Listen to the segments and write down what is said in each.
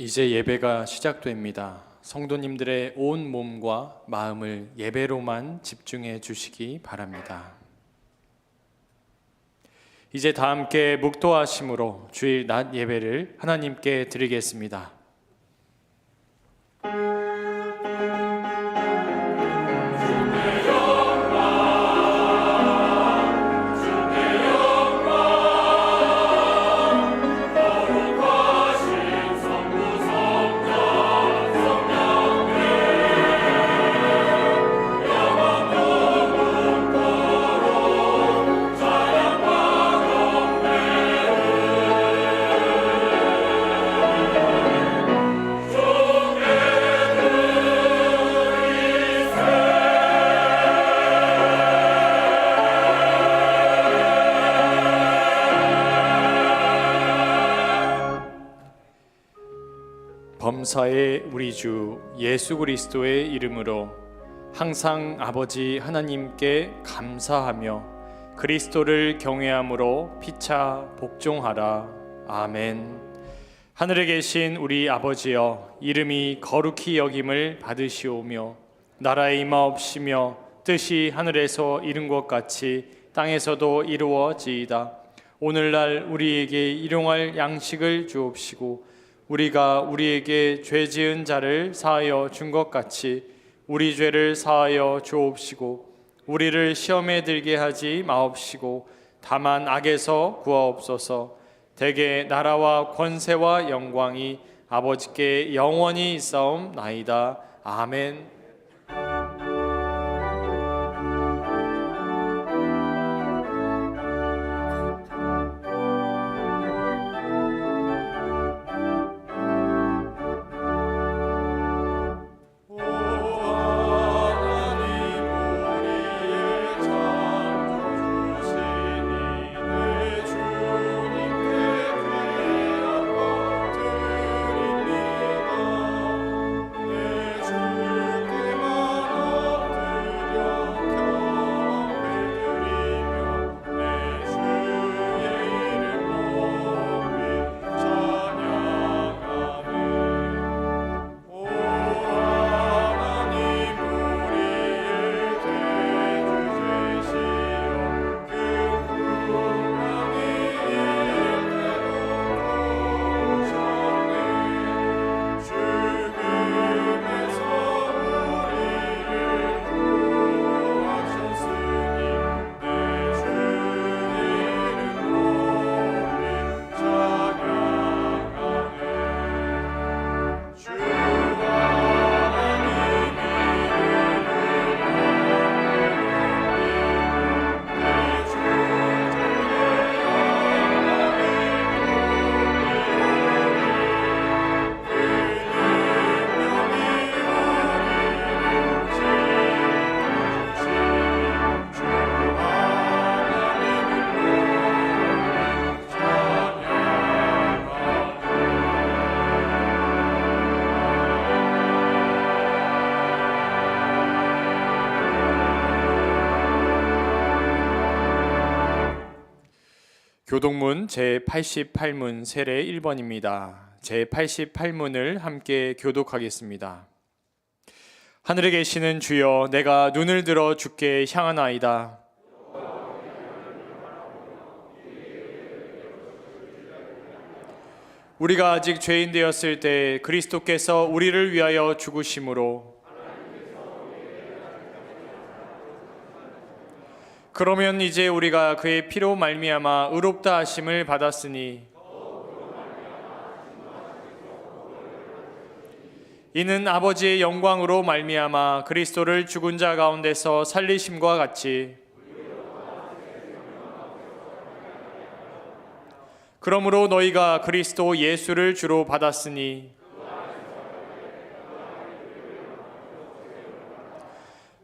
이제 예배가 시작됩니다. 성도님들의 온 몸과 마음을 예배로만 집중해 주시기 바랍니다. 이제 다 함께 묵도하심으로 주일 낮 예배를 하나님께 드리겠습니다. 범사의 우리 주 예수 그리스도의 이름으로 항상 아버지 하나님께 감사하며 그리스도를 경외함으로 피차 복종하라. 아멘. 하늘에 계신 우리 아버지여, 이름이 거룩히 여김을 받으시오며 나라에 임하옵시며 뜻이 하늘에서 이룬 것 같이 땅에서도 이루어지이다. 오늘날 우리에게 일용할 양식을 주옵시고 우리가 우리에게 죄 지은 자를 사하여 준 것 같이 우리 죄를 사하여 주옵시고 우리를 시험에 들게 하지 마옵시고 다만 악에서 구하옵소서. 대개 나라와 권세와 영광이 아버지께 영원히 있사옵나이다. 아멘. 교동문 제88문 세례 1번입니다. 제88문을 함께 교독하겠습니다. 하늘에 계시는 주여, 내가 눈을 들어 주께 향하나이다. 우리가 아직 죄인 되었을 때 그리스도께서 우리를 위하여 죽으심으로 그러면 이제 우리가 그의 피로 말미암아 의롭다 하심을 받았으니 이는 아버지의 영광으로 말미암아 그리스도를 죽은 자 가운데서 살리심과 같이 그러므로 너희가 그리스도 예수를 주로 받았으니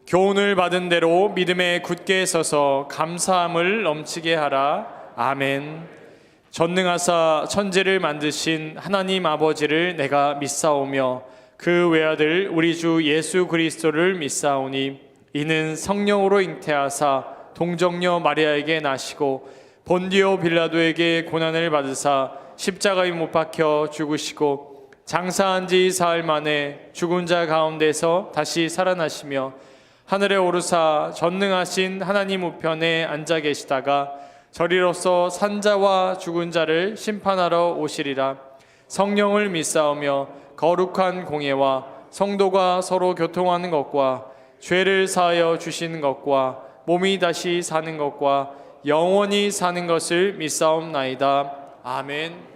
교훈을 받은 대로 믿음에 굳게 서서 감사함을 넘치게 하라. 아멘. 전능하사 천지를 만드신 하나님 아버지를 내가 믿사오며 그 외아들 우리 주 예수 그리스도를 믿사오니 이는 성령으로 잉태하사 동정녀 마리아에게 나시고 본디오 빌라도에게 고난을 받으사 십자가에 못 박혀 죽으시고 장사한 지 사흘 만에 죽은 자 가운데서 다시 살아나시며 하늘에 오르사 전능하신 하나님 우편에 앉아 계시다가 저리로서 산자와 죽은 자를 심판하러 오시리라. 성령을 믿사오며 거룩한 공예와 성도가 서로 교통하는 것과 죄를 사하여 주시는 것과 몸이 다시 사는 것과 영원히 사는 것을 믿사옵나이다. 아멘.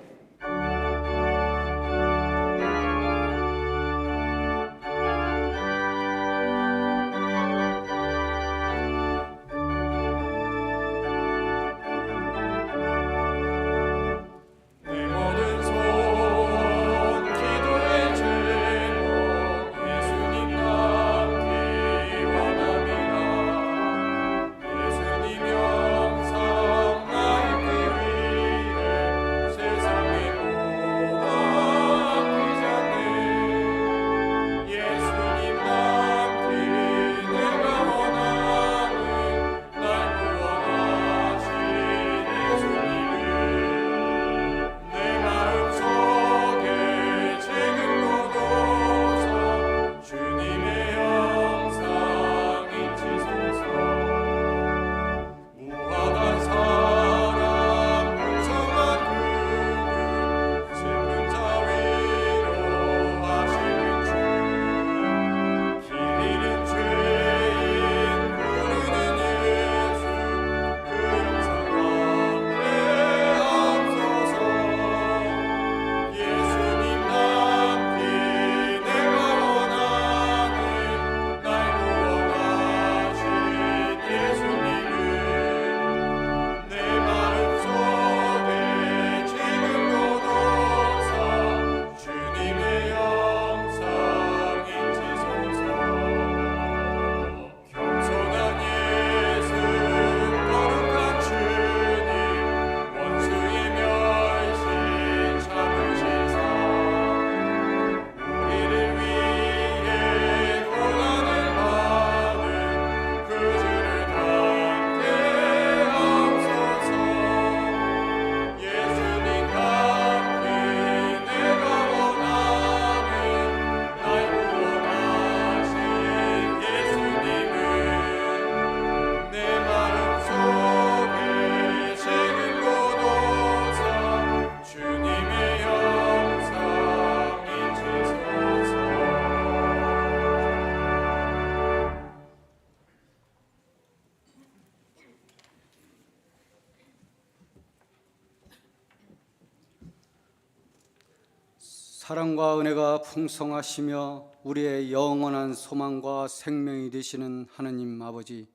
사랑과 은혜가 풍성하시며 우리의 영원한 소망과 생명이 되시는 하느님 아버지,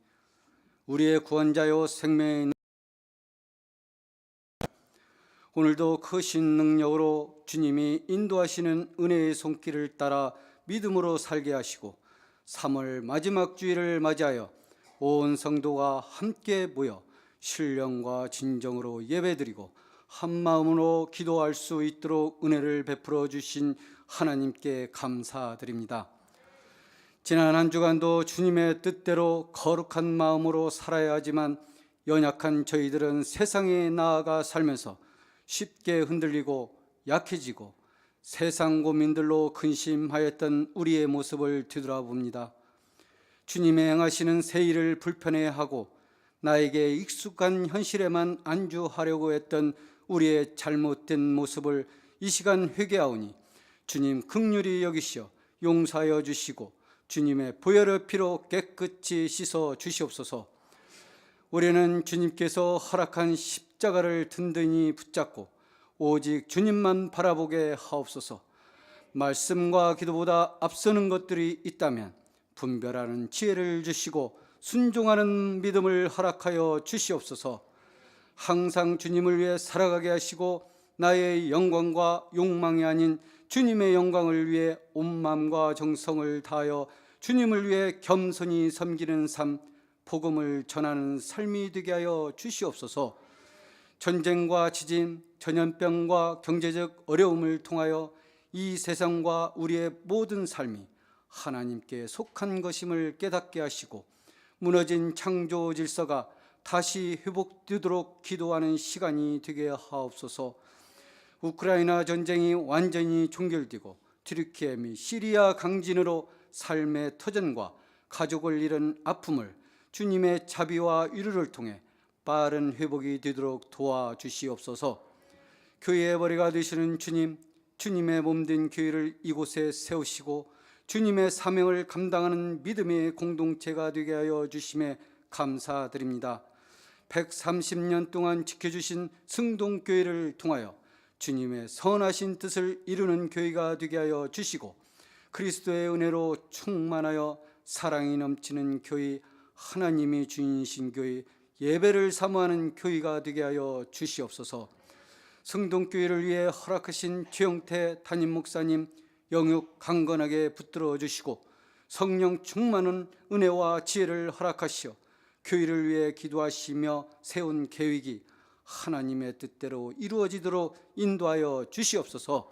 우리의 구원자요 생명의 오늘도 크신 능력으로 주님이 인도하시는 은혜의 손길을 따라 믿음으로 살게 하시고 3월 마지막 주일을 맞이하여 온 성도가 함께 모여 신령과 진정으로 예배드리고 한 마음으로 기도할 수 있도록 은혜를 베풀어 주신 하나님께 감사드립니다. 지난 한 주간도 주님의 뜻대로 거룩한 마음으로 살아야 하지만 연약한 저희들은 세상에 나아가 살면서 쉽게 흔들리고 약해지고 세상 고민들로 근심하였던 우리의 모습을 뒤돌아봅니다. 주님의 행하시는 새 일을 불편해하고 나에게 익숙한 현실에만 안주하려고 했던 우리의 잘못된 모습을 이 시간 회개하오니 주님 긍휼히 여기시어 용서하여 주시고 주님의 보혈의 피로 깨끗이 씻어 주시옵소서. 우리는 주님께서 허락한 십자가를 든든히 붙잡고 오직 주님만 바라보게 하옵소서. 말씀과 기도보다 앞서는 것들이 있다면 분별하는 지혜를 주시고 순종하는 믿음을 허락하여 주시옵소서. 항상 주님을 위해 살아가게 하시고 나의 영광과 욕망이 아닌 주님의 영광을 위해 온 마음과 정성을 다하여 주님을 위해 겸손히 섬기는 삶, 복음을 전하는 삶이 되게 하여 주시옵소서. 전쟁과 지진, 전염병과 경제적 어려움을 통하여 이 세상과 우리의 모든 삶이 하나님께 속한 것임을 깨닫게 하시고 무너진 창조 질서가 다시 회복되도록 기도하는 시간이 되게 하옵소서. 우크라이나 전쟁이 완전히 종결되고 튀르키예 및 시리아 강진으로 삶의 터전과 가족을 잃은 아픔을 주님의 자비와 위로를 통해 빠른 회복이 되도록 도와주시옵소서. 교회의 머리가 되시는 주님, 주님의 몸된 교회를 이곳에 세우시고 주님의 사명을 감당하는 믿음의 공동체가 되게 하여 주심에 감사드립니다. 130년 동안 지켜주신 승동교회를 통하여 주님의 선하신 뜻을 이루는 교회가 되게 하여 주시고 그리스도의 은혜로 충만하여 사랑이 넘치는 교회, 하나님이 주인이신 교회, 예배를 사모하는 교회가 되게 하여 주시옵소서. 승동교회를 위해 허락하신 최영태 담임 목사님 영육 강건하게 붙들어 주시고 성령 충만한 은혜와 지혜를 허락하시어 교회를 위해 기도하시며 세운 계획이 하나님의 뜻대로 이루어지도록 인도하여 주시옵소서.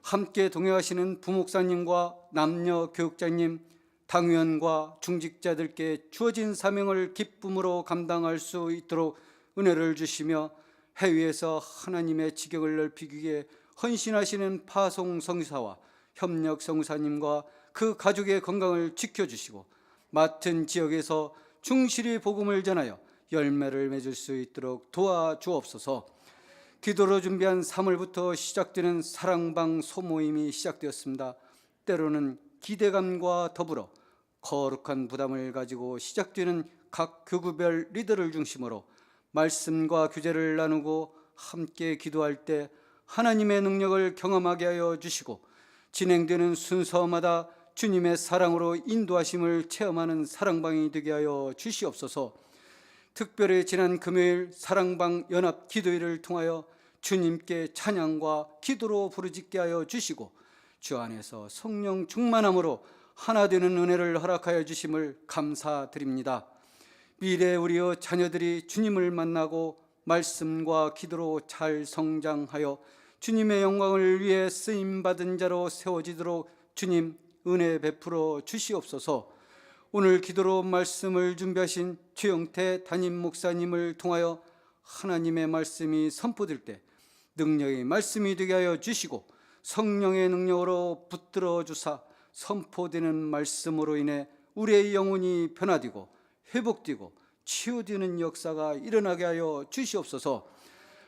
함께 동행하시는 부목사님과 남녀 교육자님, 당위원과 중직자들께 주어진 사명을 기쁨으로 감당할 수 있도록 은혜를 주시며 해외에서 하나님의 지경을 넓히기 위해 헌신하시는 파송 성사와 협력 성사님과 그 가족의 건강을 지켜주시고 맡은 지역에서 충실히 복음을 전하여 열매를 맺을 수 있도록 도와주옵소서. 기도로 준비한 3월부터 시작되는 사랑방 소모임이 시작되었습니다. 때로는 기대감과 더불어 거룩한 부담을 가지고 시작되는 각 교구별 리더를 중심으로 말씀과 규제를 나누고 함께 기도할 때 하나님의 능력을 경험하게 하여 주시고 진행되는 순서마다 주님의 사랑으로 인도하심을 체험하는 사랑방이 되게 하여 주시옵소서. 특별히 지난 금요일 사랑방 연합 기도회를 통하여 주님께 찬양과 기도로 부르짖게 하여 주시고 주 안에서 성령 충만함으로 하나 되는 은혜를 허락하여 주심을 감사드립니다. 미래 우리의 자녀들이 주님을 만나고 말씀과 기도로 잘 성장하여 주님의 영광을 위해 쓰임받은 자로 세워지도록 주님 은혜 베풀어 주시옵소서. 오늘 기도로 말씀을 준비하신 최영태 담임 목사님을 통하여 하나님의 말씀이 선포될 때 능력의 말씀이 되게 하여 주시고 성령의 능력으로 붙들어 주사 선포되는 말씀으로 인해 우리의 영혼이 변화되고 회복되고 치유되는 역사가 일어나게 하여 주시옵소서.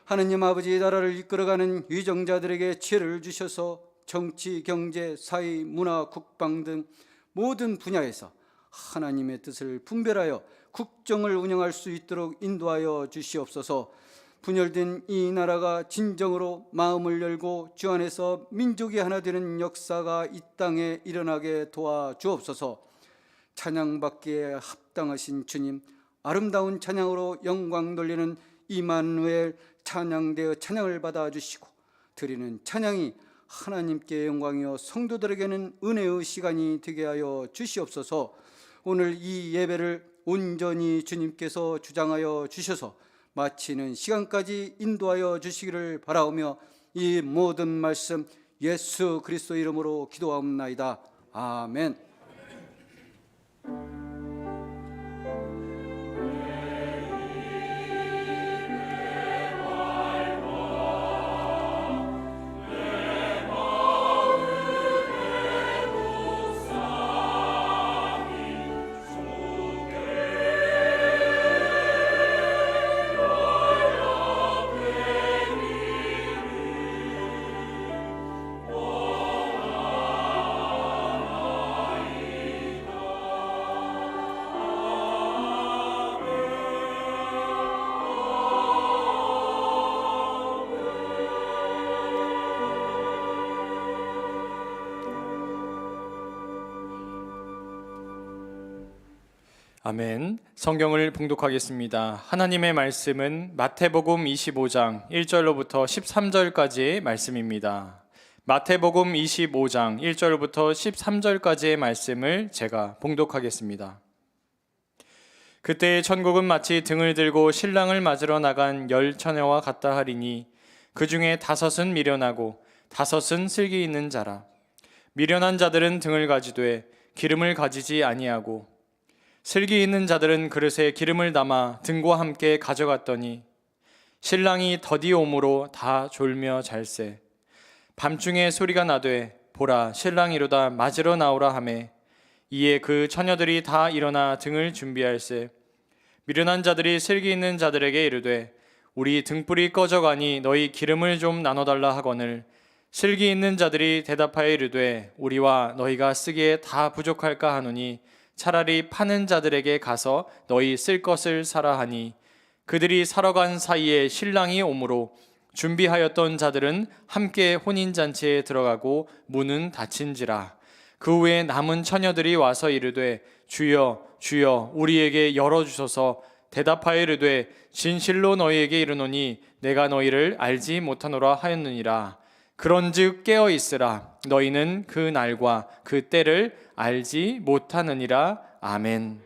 하느님 아버지, 나라를 이끌어가는 위정자들에게 지혜를 주셔서 정치, 경제, 사회, 문화, 국방 등 모든 분야에서 하나님의 뜻을 분별하여 국정을 운영할 수 있도록 인도하여 주시옵소서. 분열된 이 나라가 진정으로 마음을 열고 주 안에서 민족이 하나 되는 역사가 이 땅에 일어나게 도와주옵소서. 찬양받기에 합당하신 주님, 아름다운 찬양으로 영광 돌리는 이만누엘 찬양되어 찬양을 받아주시고 드리는 찬양이 하나님께 영광이요 성도들에게는 은혜의 시간이 되게 하여 주시옵소서. 오늘 이 예배를 온전히 주님께서 주장하여 주셔서 마치는 시간까지 인도하여 주시기를 바라오며 이 모든 말씀 예수 그리스도 이름으로 기도하옵나이다. 아멘. 아멘. 성경을 봉독하겠습니다. 하나님의 말씀은 마태복음 25장 1절로부터 13절까지의 말씀입니다. 마태복음 25장 1절부터 13절까지의 말씀을 제가 봉독하겠습니다. 그때 천국은 마치 등을 들고 신랑을 맞으러 나간 10처녀와 같다 하리니 그 중에 5은 미련하고 5은 슬기 있는 자라. 미련한 자들은 등을 가지되 기름을 가지지 아니하고 슬기 있는 자들은 그릇에 기름을 담아 등과 함께 가져갔더니 신랑이 더디옴으로 다 졸며 잘세. 밤중에 소리가 나되 보라 신랑이로다 맞으러 나오라 하매 이에 그 처녀들이 다 일어나 등을 준비할세. 미련한 자들이 슬기 있는 자들에게 이르되 우리 등불이 꺼져가니 너희 기름을 좀 나눠달라 하거늘 슬기 있는 자들이 대답하여 이르되 우리와 너희가 쓰기에 다 부족할까 하노니 차라리 파는 자들에게 가서 너희 쓸 것을 사라 하니 그들이 사러 간 사이에 신랑이 오므로 준비하였던 자들은 함께 혼인잔치에 들어가고 문은 닫힌지라. 그 후에 남은 처녀들이 와서 이르되 주여 주여 우리에게 열어주소서. 대답하여 이르되 진실로 너희에게 이르노니 내가 너희를 알지 못하노라 하였느니라. 그런즉 깨어 있으라. 너희는 그 날과 그 때를 알지 못하느니라. 아멘.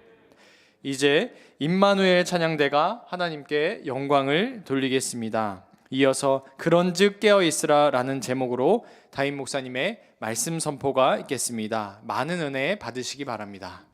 이제 임마누엘 찬양대가 하나님께 영광을 돌리겠습니다. 이어서 그런즉 깨어 있으라 라는 제목으로 다임 목사님의 말씀 선포가 있겠습니다. 많은 은혜 받으시기 바랍니다.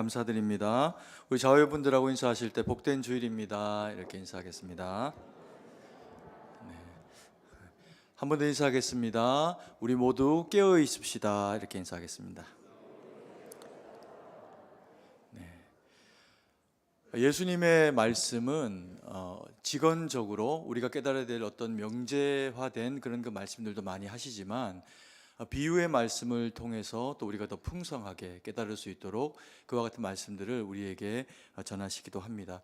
감사드립니다. 우리 자회분들하고 인사하실 때 복된 주일입니다. 이렇게 인사하겠습니다. 한 번 더 인사하겠습니다. 우리 모두 깨어 있읍시다. 이렇게 인사하겠습니다. 예수님의 말씀은 직언적으로 우리가 깨달아야 될 어떤 명제화된 그런 그 말씀들도 많이 하시지만 비유의 말씀을 통해서 또 우리가 더 풍성하게 깨달을 수 있도록 그와 같은 말씀들을 우리에게 전하시기도 합니다.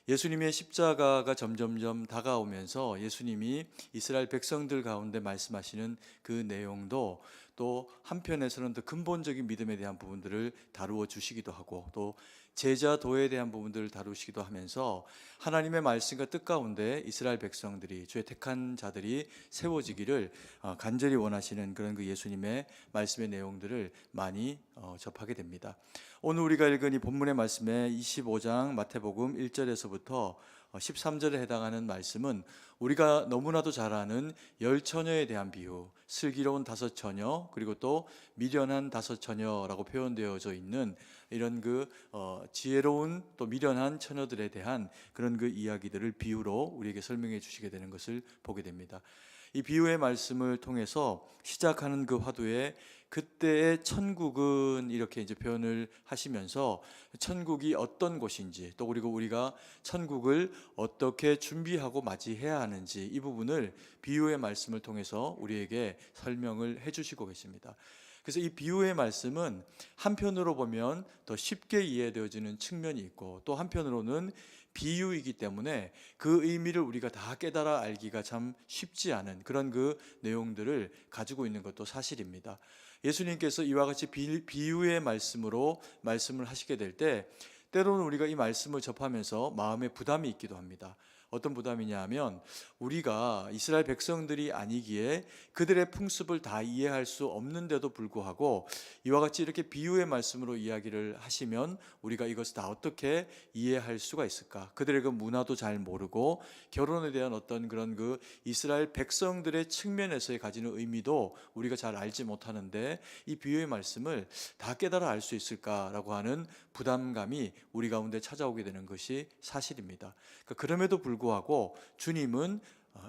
예수님의 십자가가 점점점 다가오면서 예수님이 이스라엘 백성들 가운데 말씀하시는 그 내용도 또 한편에서는 더 근본적인 믿음에 대한 부분들을 다루어 주시기도 하고 또 제자도에 대한 부분들을 다루시기도 하면서 하나님의 말씀과 뜻 가운데 이스라엘 백성들이 주의 택한 자들이 세워지기를 간절히 원하시는 그런 그 예수님의 말씀의 내용들을 많이 접하게 됩니다. 오늘 우리가 읽은 이 본문의 말씀에 25장 마태복음 1절에서부터 13절에 해당하는 말씀은 우리가 너무나도 잘 아는 10처녀에 대한 비유, 슬기로운 5처녀 그리고 또 미련한 5처녀라고 표현되어져 있는 이런 그 지혜로운 또 미련한 처녀들에 대한 그런 그 이야기들을 비유로 우리에게 설명해 주시게 되는 것을 보게 됩니다. 이 비유의 말씀을 통해서 시작하는 그 화두에 그때의 천국은 이렇게 이제 표현을 하시면서 천국이 어떤 곳인지 또 그리고 우리가 천국을 어떻게 준비하고 맞이해야 하는지 이 부분을 비유의 말씀을 통해서 우리에게 설명을 해주시고 계십니다. 그래서 이 비유의 말씀은 한편으로 보면 더 쉽게 이해되어지는 측면이 있고 또 한편으로는 비유이기 때문에 그 의미를 우리가 다 깨달아 알기가 참 쉽지 않은 그런 그 내용들을 가지고 있는 것도 사실입니다. 예수님께서 이와 같이 비유의 말씀으로 말씀을 하시게 될 때 때로는 우리가 이 말씀을 접하면서 마음에 부담이 있기도 합니다. 어떤 부담이냐 하면 우리가 이스라엘 백성들이 아니기에 그들의 풍습을 다 이해할 수 없는데도 불구하고 이와 같이 이렇게 비유의 말씀으로 이야기를 하시면 우리가 이것을 다 어떻게 이해할 수가 있을까? 그들의 그 문화도 잘 모르고 결혼에 대한 어떤 그런 그 이스라엘 백성들의 측면에서의 가지는 의미도 우리가 잘 알지 못하는데 이 비유의 말씀을 다 깨달아 알 수 있을까라고 하는 부담감이 우리 가운데 찾아오게 되는 것이 사실입니다. 그럼에도 불구하고 주님은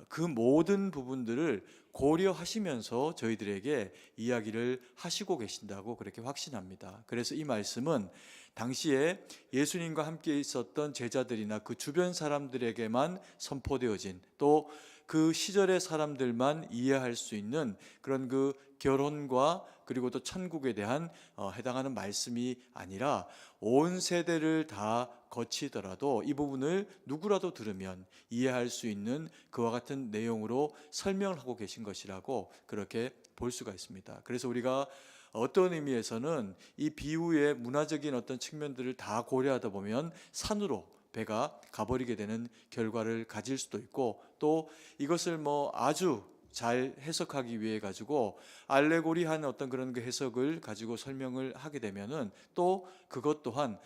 그 모든 부분들을 고려하시면서 저희들에게 이야기를 하시고 계신다고 그렇게 확신합니다. 그래서 이 말씀은 당시에 예수님과 함께 있었던 제자들이나 그 주변 사람들에게만 선포되어진 또 그 시절의 사람들만 이해할 수 있는 그런 그 결혼과 그리고 또 천국에 대한 해당하는 말씀이 아니라 온 세대를 다 거치더라도 이 부분을 누구라도 들으면 이해할 수 있는 그와 같은 내용으로 설명을 하고 계신 것이라고 그렇게 볼 수가 있습니다. 그래서 우리가 어떤 의미에서는 이 비유의 문화적인 어떤 측면들을 다 고려하다 보면 산으로 배가 가버리게 되는 결과를 가질 수도 있고 또 이것을 아주 잘 해석하기 위해 가지고 알레고리한 어떤 그런 그 해석을 가지고 설명을 하게 되면은 또 그것 또한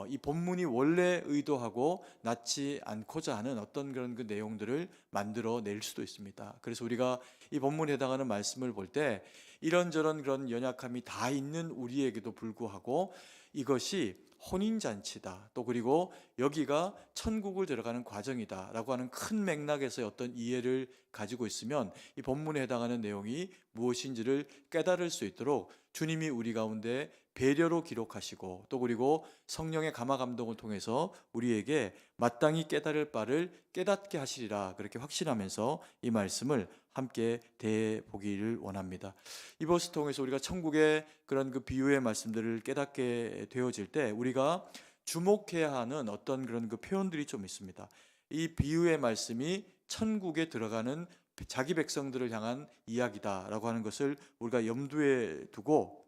이 본문이 원래 의도하고 낳지 않고자 하는 어떤 그런 그 내용들을 만들어 낼 수도 있습니다. 그래서 우리가 이 본문에 해당하는 말씀을 볼 때 이런저런 그런 연약함이 다 있는 우리에게도 불구하고 이것이 혼인잔치다. 또 그리고 여기가 천국을 들어가는 과정이다라고 하는 큰 맥락에서의 어떤 이해를 가지고 있으면 이 본문에 해당하는 내용이 무엇인지를 깨달을 수 있도록 주님이 우리 가운데 배려로 기록하시고 또 그리고 성령의 감화 감동을 통해서 우리에게 마땅히 깨달을 바를 깨닫게 하시리라 그렇게 확신하면서 이 말씀을 함께 대보기를 원합니다. 이것을 통해서 우리가 천국의 그런 그 비유의 말씀들을 깨닫게 되어질 때 우리가 주목해야 하는 어떤 그런 그 표현들이 좀 있습니다. 이 비유의 말씀이 천국에 들어가는 자기 백성들을 향한 이야기다라고 하는 것을 우리가 염두에 두고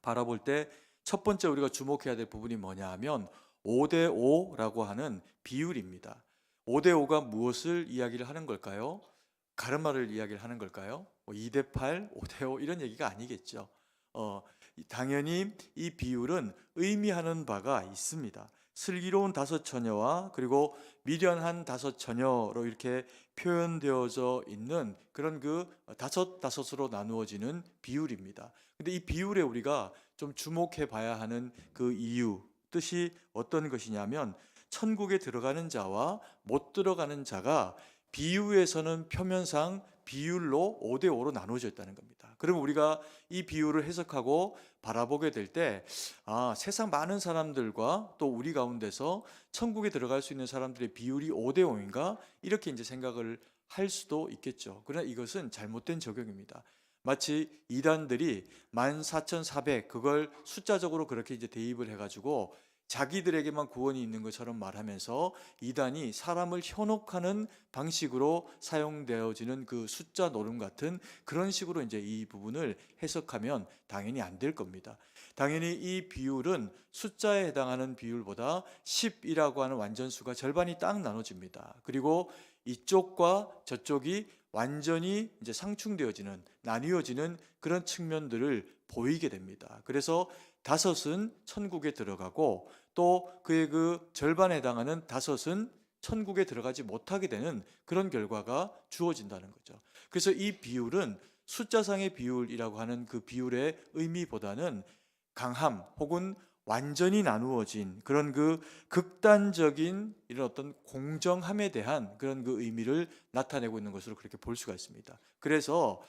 바라볼 때 첫 번째 우리가 주목해야 될 부분이 뭐냐 하면 5대5라고 하는 비율입니다. 5대5가 무엇을 이야기를 하는 걸까요? 가르마를 이야기를 하는 걸까요? 2대8, 5대5 이런 얘기가 아니겠죠. 당연히 이 비율은 의미하는 바가 있습니다. 슬기로운 5처녀와 그리고 미련한 5처녀로 이렇게 표현되어져 있는 그런 그 다섯으로 나누어지는 비율입니다. 근데 이 비율에 우리가 좀 주목해 봐야 하는 그 이유 뜻이 어떤 것이냐면 천국에 들어가는 자와 못 들어가는 자가 비유에서는 표면상 비율로 5대 5로 나누어져 있다는 겁니다. 그러면 우리가 이 비유를 해석하고 바라보게 될 때 세상 많은 사람들과 또 우리 가운데서 천국에 들어갈 수 있는 사람들의 비율이 5대 5인가 이렇게 이제 생각을 할 수도 있겠죠. 그러나 이것은 잘못된 적용입니다. 마치 이단들이 14,400 그걸 숫자적으로 그렇게 이제 대입을 해가지고 자기들에게만 구원이 있는 것처럼 말하면서 이단이 사람을 현혹하는 방식으로 사용되어지는 그 숫자 노름 같은 그런 식으로 이제 이 부분을 해석하면 당연히 안 될 겁니다. 당연히 이 비율은 숫자에 해당하는 비율보다 10이라고 하는 완전수가 절반이 딱 나눠집니다. 그리고 이쪽과 저쪽이 완전히 이제 상충되어지는 나뉘어지는 그런 측면들을 보이게 됩니다. 그래서 5은 천국에 들어가고 또 그의 그 절반에 해당하는 5은 천국에 들어가지 못하게 되는 그런 결과가 주어진다는 거죠. 그래서 이 비율은 숫자상의 비율이라고 하는 그 비율의 의미보다는 강함 혹은 완전히 나누어진 그런 그 극단적인 이런 어떤 공정함에 대한 그런 그 의미를 나타내고 있는 것으로 그렇게 볼 수가 있습니다. 그래서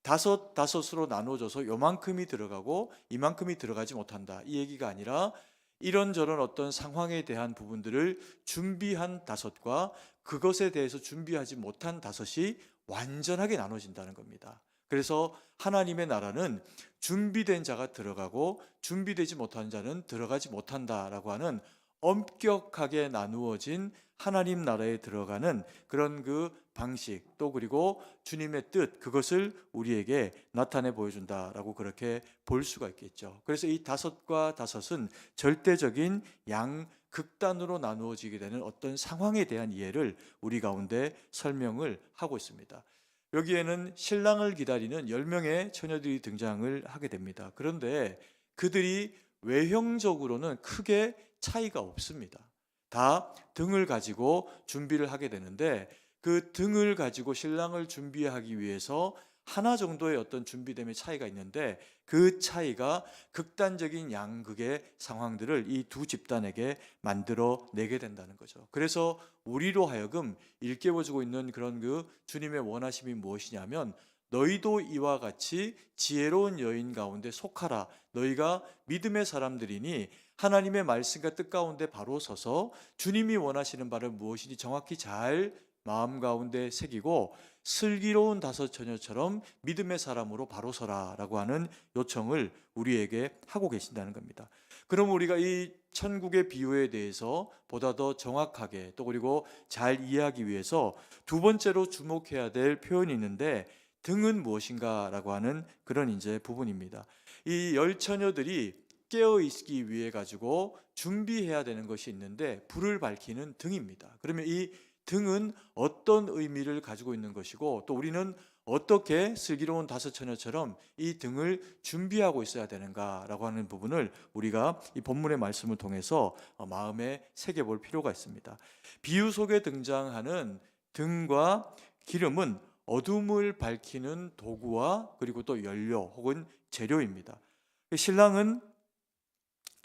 5으로 나누어져서 요만큼이 들어가고 이만큼이 들어가지 못한다 이 얘기가 아니라 이런저런 어떤 상황에 대한 부분들을 준비한 5과 그것에 대해서 준비하지 못한 5이 완전하게 나눠진다는 겁니다. 그래서 하나님의 나라는 준비된 자가 들어가고 준비되지 못한 자는 들어가지 못한다라고 하는 엄격하게 나누어진 하나님 나라에 들어가는 그런 그 방식 또 그리고 주님의 뜻 그것을 우리에게 나타내 보여준다라고 그렇게 볼 수가 있겠죠. 그래서 이 5과 5은 절대적인 양극단으로 나누어지게 되는 어떤 상황에 대한 이해를 우리 가운데 설명을 하고 있습니다. 여기에는 신랑을 기다리는 10명의 처녀들이 등장을 하게 됩니다. 그런데 그들이 외형적으로는 크게 차이가 없습니다. 다 등을 가지고 준비를 하게 되는데 그 등을 가지고 신랑을 준비하기 위해서 하나 정도의 어떤 준비됨의 차이가 있는데 그 차이가 극단적인 양극의 상황들을 이 두 집단에게 만들어 내게 된다는 거죠. 그래서 우리로 하여금 일깨워주고 있는 그런 그 주님의 원하심이 무엇이냐면 너희도 이와 같이 지혜로운 여인 가운데 속하라. 너희가 믿음의 사람들이니 하나님의 말씀과 뜻 가운데 바로 서서 주님이 원하시는 바를 무엇인지 정확히 잘 마음 가운데 새기고 슬기로운 5 처녀처럼 믿음의 사람으로 바로 서라라고 하는 요청을 우리에게 하고 계신다는 겁니다. 그럼 우리가 이 천국의 비유에 대해서 보다 더 정확하게 또 그리고 잘 이해하기 위해서 두 번째로 주목해야 될 표현이 있는데 등은 무엇인가라고 하는 그런 이제 부분입니다. 이 10 처녀들이 깨어 있기 위해 가지고 준비해야 되는 것이 있는데 불을 밝히는 등입니다. 그러면 이 등은 어떤 의미를 가지고 있는 것이고 또 우리는 어떻게 슬기로운 5 처녀처럼 이 등을 준비하고 있어야 되는가라고 하는 부분을 우리가 이 본문의 말씀을 통해서 마음에 새겨볼 필요가 있습니다. 비유 속에 등장하는 등과 기름은 어둠을 밝히는 도구와 그리고 또 연료 혹은 재료입니다. 신랑은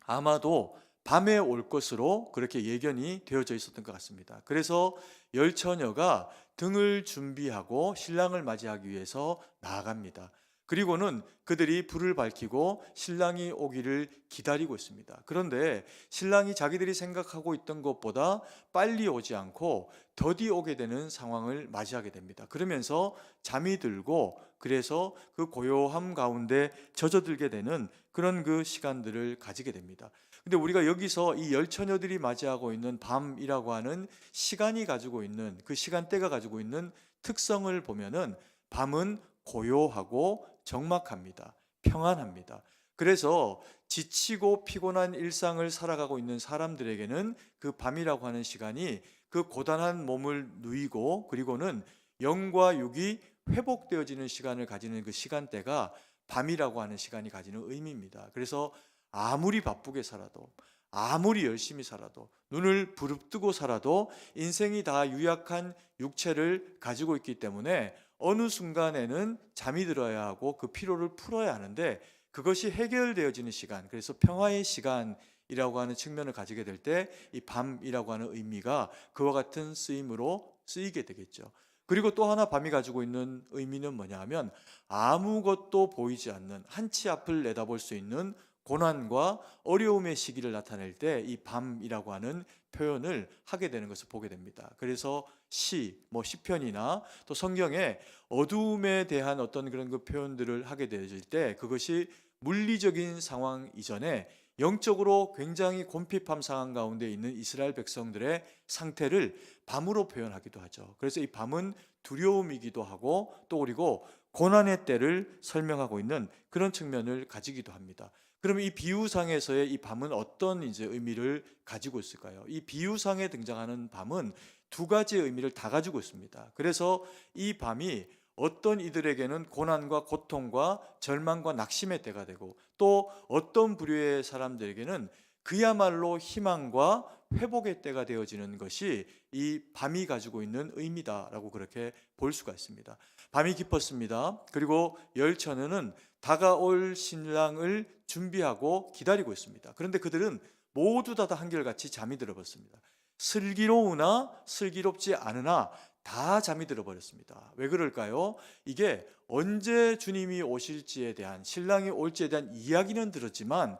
아마도 밤에 올 것으로 그렇게 예견이 되어져 있었던 것 같습니다. 그래서 10 처녀가 등을 준비하고 신랑을 맞이하기 위해서 나아갑니다. 그리고는 그들이 불을 밝히고 신랑이 오기를 기다리고 있습니다. 그런데 신랑이 자기들이 생각하고 있던 것보다 빨리 오지 않고 더디 오게 되는 상황을 맞이하게 됩니다. 그러면서 잠이 들고 그래서 그 고요함 가운데 젖어들게 되는 그런 그 시간들을 가지게 됩니다. 근데 우리가 여기서 이 10 처녀들이 맞이하고 있는 밤이라고 하는 시간이 가지고 있는 그 시간대가 가지고 있는 특성을 보면은 밤은 고요하고 적막합니다. 평안합니다. 그래서 지치고 피곤한 일상을 살아가고 있는 사람들에게는 그 밤이라고 하는 시간이 그 고단한 몸을 누이고 그리고는 영과 육이 회복되어지는 시간을 가지는 그 시간대가 밤이라고 하는 시간이 가지는 의미입니다. 그래서 아무리 바쁘게 살아도 아무리 열심히 살아도 눈을 부릅뜨고 살아도 인생이 다 유약한 육체를 가지고 있기 때문에 어느 순간에는 잠이 들어야 하고 그 피로를 풀어야 하는데 그것이 해결되어지는 시간, 그래서 평화의 시간이 밤이라고 하는 측면을 가지게 될 때 이 밤이라고 하는 의미가 그와 같은 쓰임으로 쓰이게 되겠죠. 그리고 또 하나 밤이 가지고 있는 의미는 뭐냐 하면 아무것도 보이지 않는 한치 앞을 내다볼 수 있는 고난과 어려움의 시기를 나타낼 때 이 밤이라고 하는 표현을 하게 되는 것을 보게 됩니다. 그래서 시편이나 또 성경에 어두움에 대한 어떤 그런 그 표현들을 하게 되어질 때 그것이 물리적인 상황 이전에 영적으로 굉장히 곤핍함 상황 가운데 있는 이스라엘 백성들의 상태를 밤으로 표현하기도 하죠. 그래서 이 밤은 두려움이기도 하고 또 그리고 고난의 때를 설명하고 있는 그런 측면을 가지기도 합니다. 그러면 이 비유상에서의 이 밤은 어떤 이제 의미를 가지고 있을까요? 이 비유상에 등장하는 밤은 두 가지의 의미를 다 가지고 있습니다. 그래서 이 밤이 어떤 이들에게는 고난과 고통과 절망과 낙심의 때가 되고 또 어떤 부류의 사람들에게는 그야말로 희망과 회복의 때가 되어지는 것이 이 밤이 가지고 있는 의미다라고 그렇게 볼 수가 있습니다. 밤이 깊었습니다. 그리고 열 처녀는 다가올 신랑을 준비하고 기다리고 있습니다. 그런데 그들은 모두 다 한결같이 잠이 들어버렸습니다. 슬기로우나 슬기롭지 않으나 다 잠이 들어버렸습니다. 왜 그럴까요? 이게 언제 주님이 오실지에 대한, 신랑이 올지에 대한 이야기는 들었지만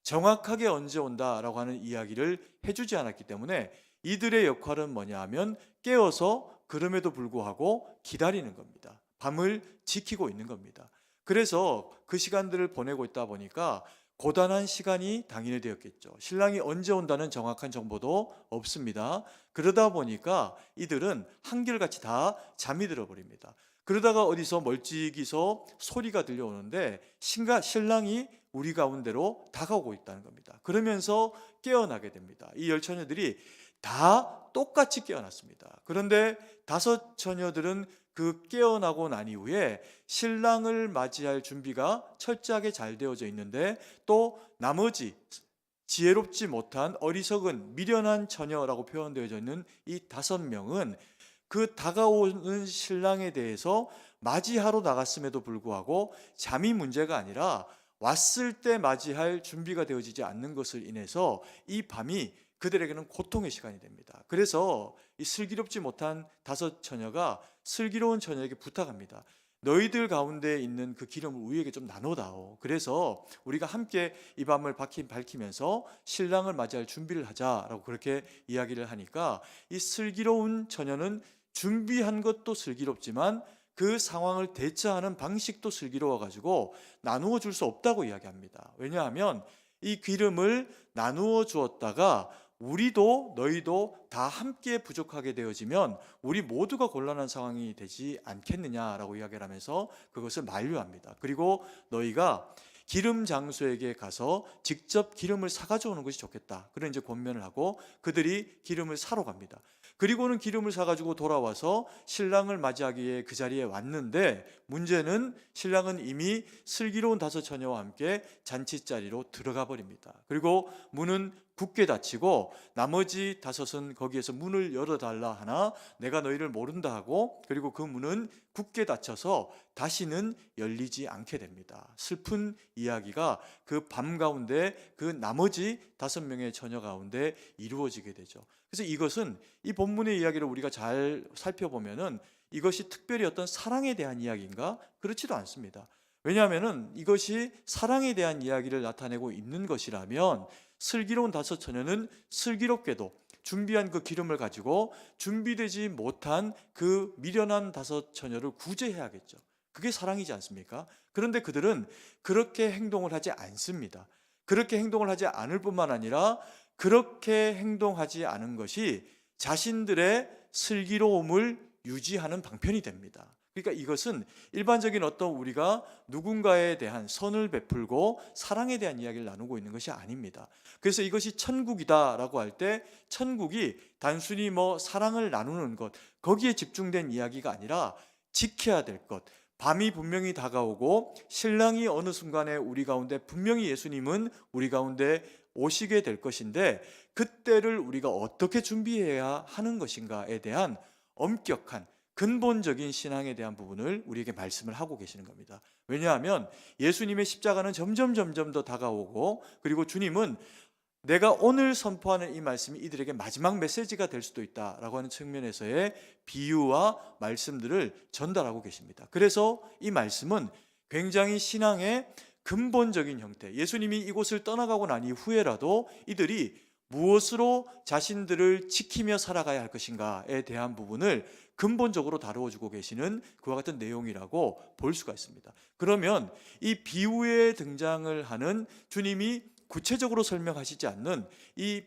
정확하게 언제 온다라고 하는 이야기를 해주지 않았기 때문에 이들의 역할은 뭐냐 하면 깨어서 그럼에도 불구하고 기다리는 겁니다. 밤을 지키고 있는 겁니다. 그래서 그 시간들을 보내고 있다 보니까 고단한 시간이 당연히 되었겠죠. 신랑이 언제 온다는 정확한 정보도 없습니다. 그러다 보니까 이들은 한결같이 다 잠이 들어버립니다. 그러다가 어디서 멀찍이서 소리가 들려오는데 신랑이 우리 가운데로 다가오고 있다는 겁니다. 그러면서 깨어나게 됩니다. 이 열 처녀들이 다 똑같이 깨어났습니다. 그런데 다섯 처녀들은 그 깨어나고 난 이후에 신랑을 맞이할 준비가 철저하게 잘 되어져 있는데 또 나머지 지혜롭지 못한 어리석은 미련한 처녀라고 표현되어져 있는 이 5명은 그 다가오는 신랑에 대해서 맞이하러 나갔음에도 불구하고 잠이 문제가 아니라 왔을 때 맞이할 준비가 되어지지 않는 것을 인해서 이 밤이 그들에게는 고통의 시간이 됩니다. 그래서 이 슬기롭지 못한 5 처녀가 슬기로운 처녀에게 부탁합니다. 너희들 가운데 있는 그 기름을 우리에게 좀 나눠다오. 그래서 우리가 함께 이 밤을 밝히면서 신랑을 맞이할 준비를 하자라고 그렇게 이야기를 하니까 이 슬기로운 처녀는 준비한 것도 슬기롭지만 그 상황을 대처하는 방식도 슬기로워가지고 나누어 줄 수 없다고 이야기합니다. 왜냐하면 이 기름을 나누어 주었다가 우리도 너희도 다 함께 부족하게 되어지면 우리 모두가 곤란한 상황이 되지 않겠느냐라고 이야기를 하면서 그것을 만류합니다. 그리고 너희가 기름 장수에게 가서 직접 기름을 사가져오는 것이 좋겠다. 그런 이제 권면을 하고 그들이 기름을 사러 갑니다. 그리고는 기름을 사가지고 돌아와서 신랑을 맞이하기 위해 그 자리에 왔는데 문제는 신랑은 이미 슬기로운 5 처녀와 함께 잔치자리로 들어가 버립니다. 그리고 문은 굳게 닫히고 나머지 5은 거기에서 문을 열어달라 하나 내가 너희를 모른다 하고 그리고 그 문은 굳게 닫혀서 다시는 열리지 않게 됩니다. 슬픈 이야기가 그 밤 가운데 그 나머지 5명의 처녀 가운데 이루어지게 되죠. 그래서 이것은 이 본문의 이야기를 우리가 잘 살펴보면은 이것이 특별히 어떤 사랑에 대한 이야기인가? 그렇지도 않습니다. 왜냐하면은 이것이 사랑에 대한 이야기를 나타내고 있는 것이라면 슬기로운 5 처녀는 슬기롭게도 준비한 그 기름을 가지고 준비되지 못한 그 미련한 5 처녀를 구제해야겠죠. 그게 사랑이지 않습니까? 그런데 그들은 그렇게 행동을 하지 않습니다. 그렇게 행동을 하지 않을 뿐만 아니라 그렇게 행동하지 않은 것이 자신들의 슬기로움을 유지하는 방편이 됩니다. 그러니까 이것은 일반적인 어떤 우리가 누군가에 대한 선을 베풀고 사랑에 대한 이야기를 나누고 있는 것이 아닙니다. 그래서 이것이 천국이다라고 할 때 천국이 단순히 사랑을 나누는 것 거기에 집중된 이야기가 아니라 지켜야 될 것, 밤이 분명히 다가오고 신랑이 어느 순간에 우리 가운데 분명히 예수님은 우리 가운데 오시게 될 것인데 그때를 우리가 어떻게 준비해야 하는 것인가에 대한 엄격한 근본적인 신앙에 대한 부분을 우리에게 말씀을 하고 계시는 겁니다. 왜냐하면 예수님의 십자가는 점점 더 다가오고 그리고 주님은 내가 오늘 선포하는 이 말씀이 이들에게 마지막 메시지가 될 수도 있다라고 하는 측면에서의 비유와 말씀들을 전달하고 계십니다. 그래서 이 말씀은 굉장히 신앙의 근본적인 형태, 예수님이 이곳을 떠나가고 난 이후에라도 이들이 무엇으로 자신들을 지키며 살아가야 할 것인가에 대한 부분을 근본적으로 다루어주고 계시는 그와 같은 내용이라고 볼 수가 있습니다. 그러면 이 비유에 등장을 하는 주님이 구체적으로 설명하시지 않는 이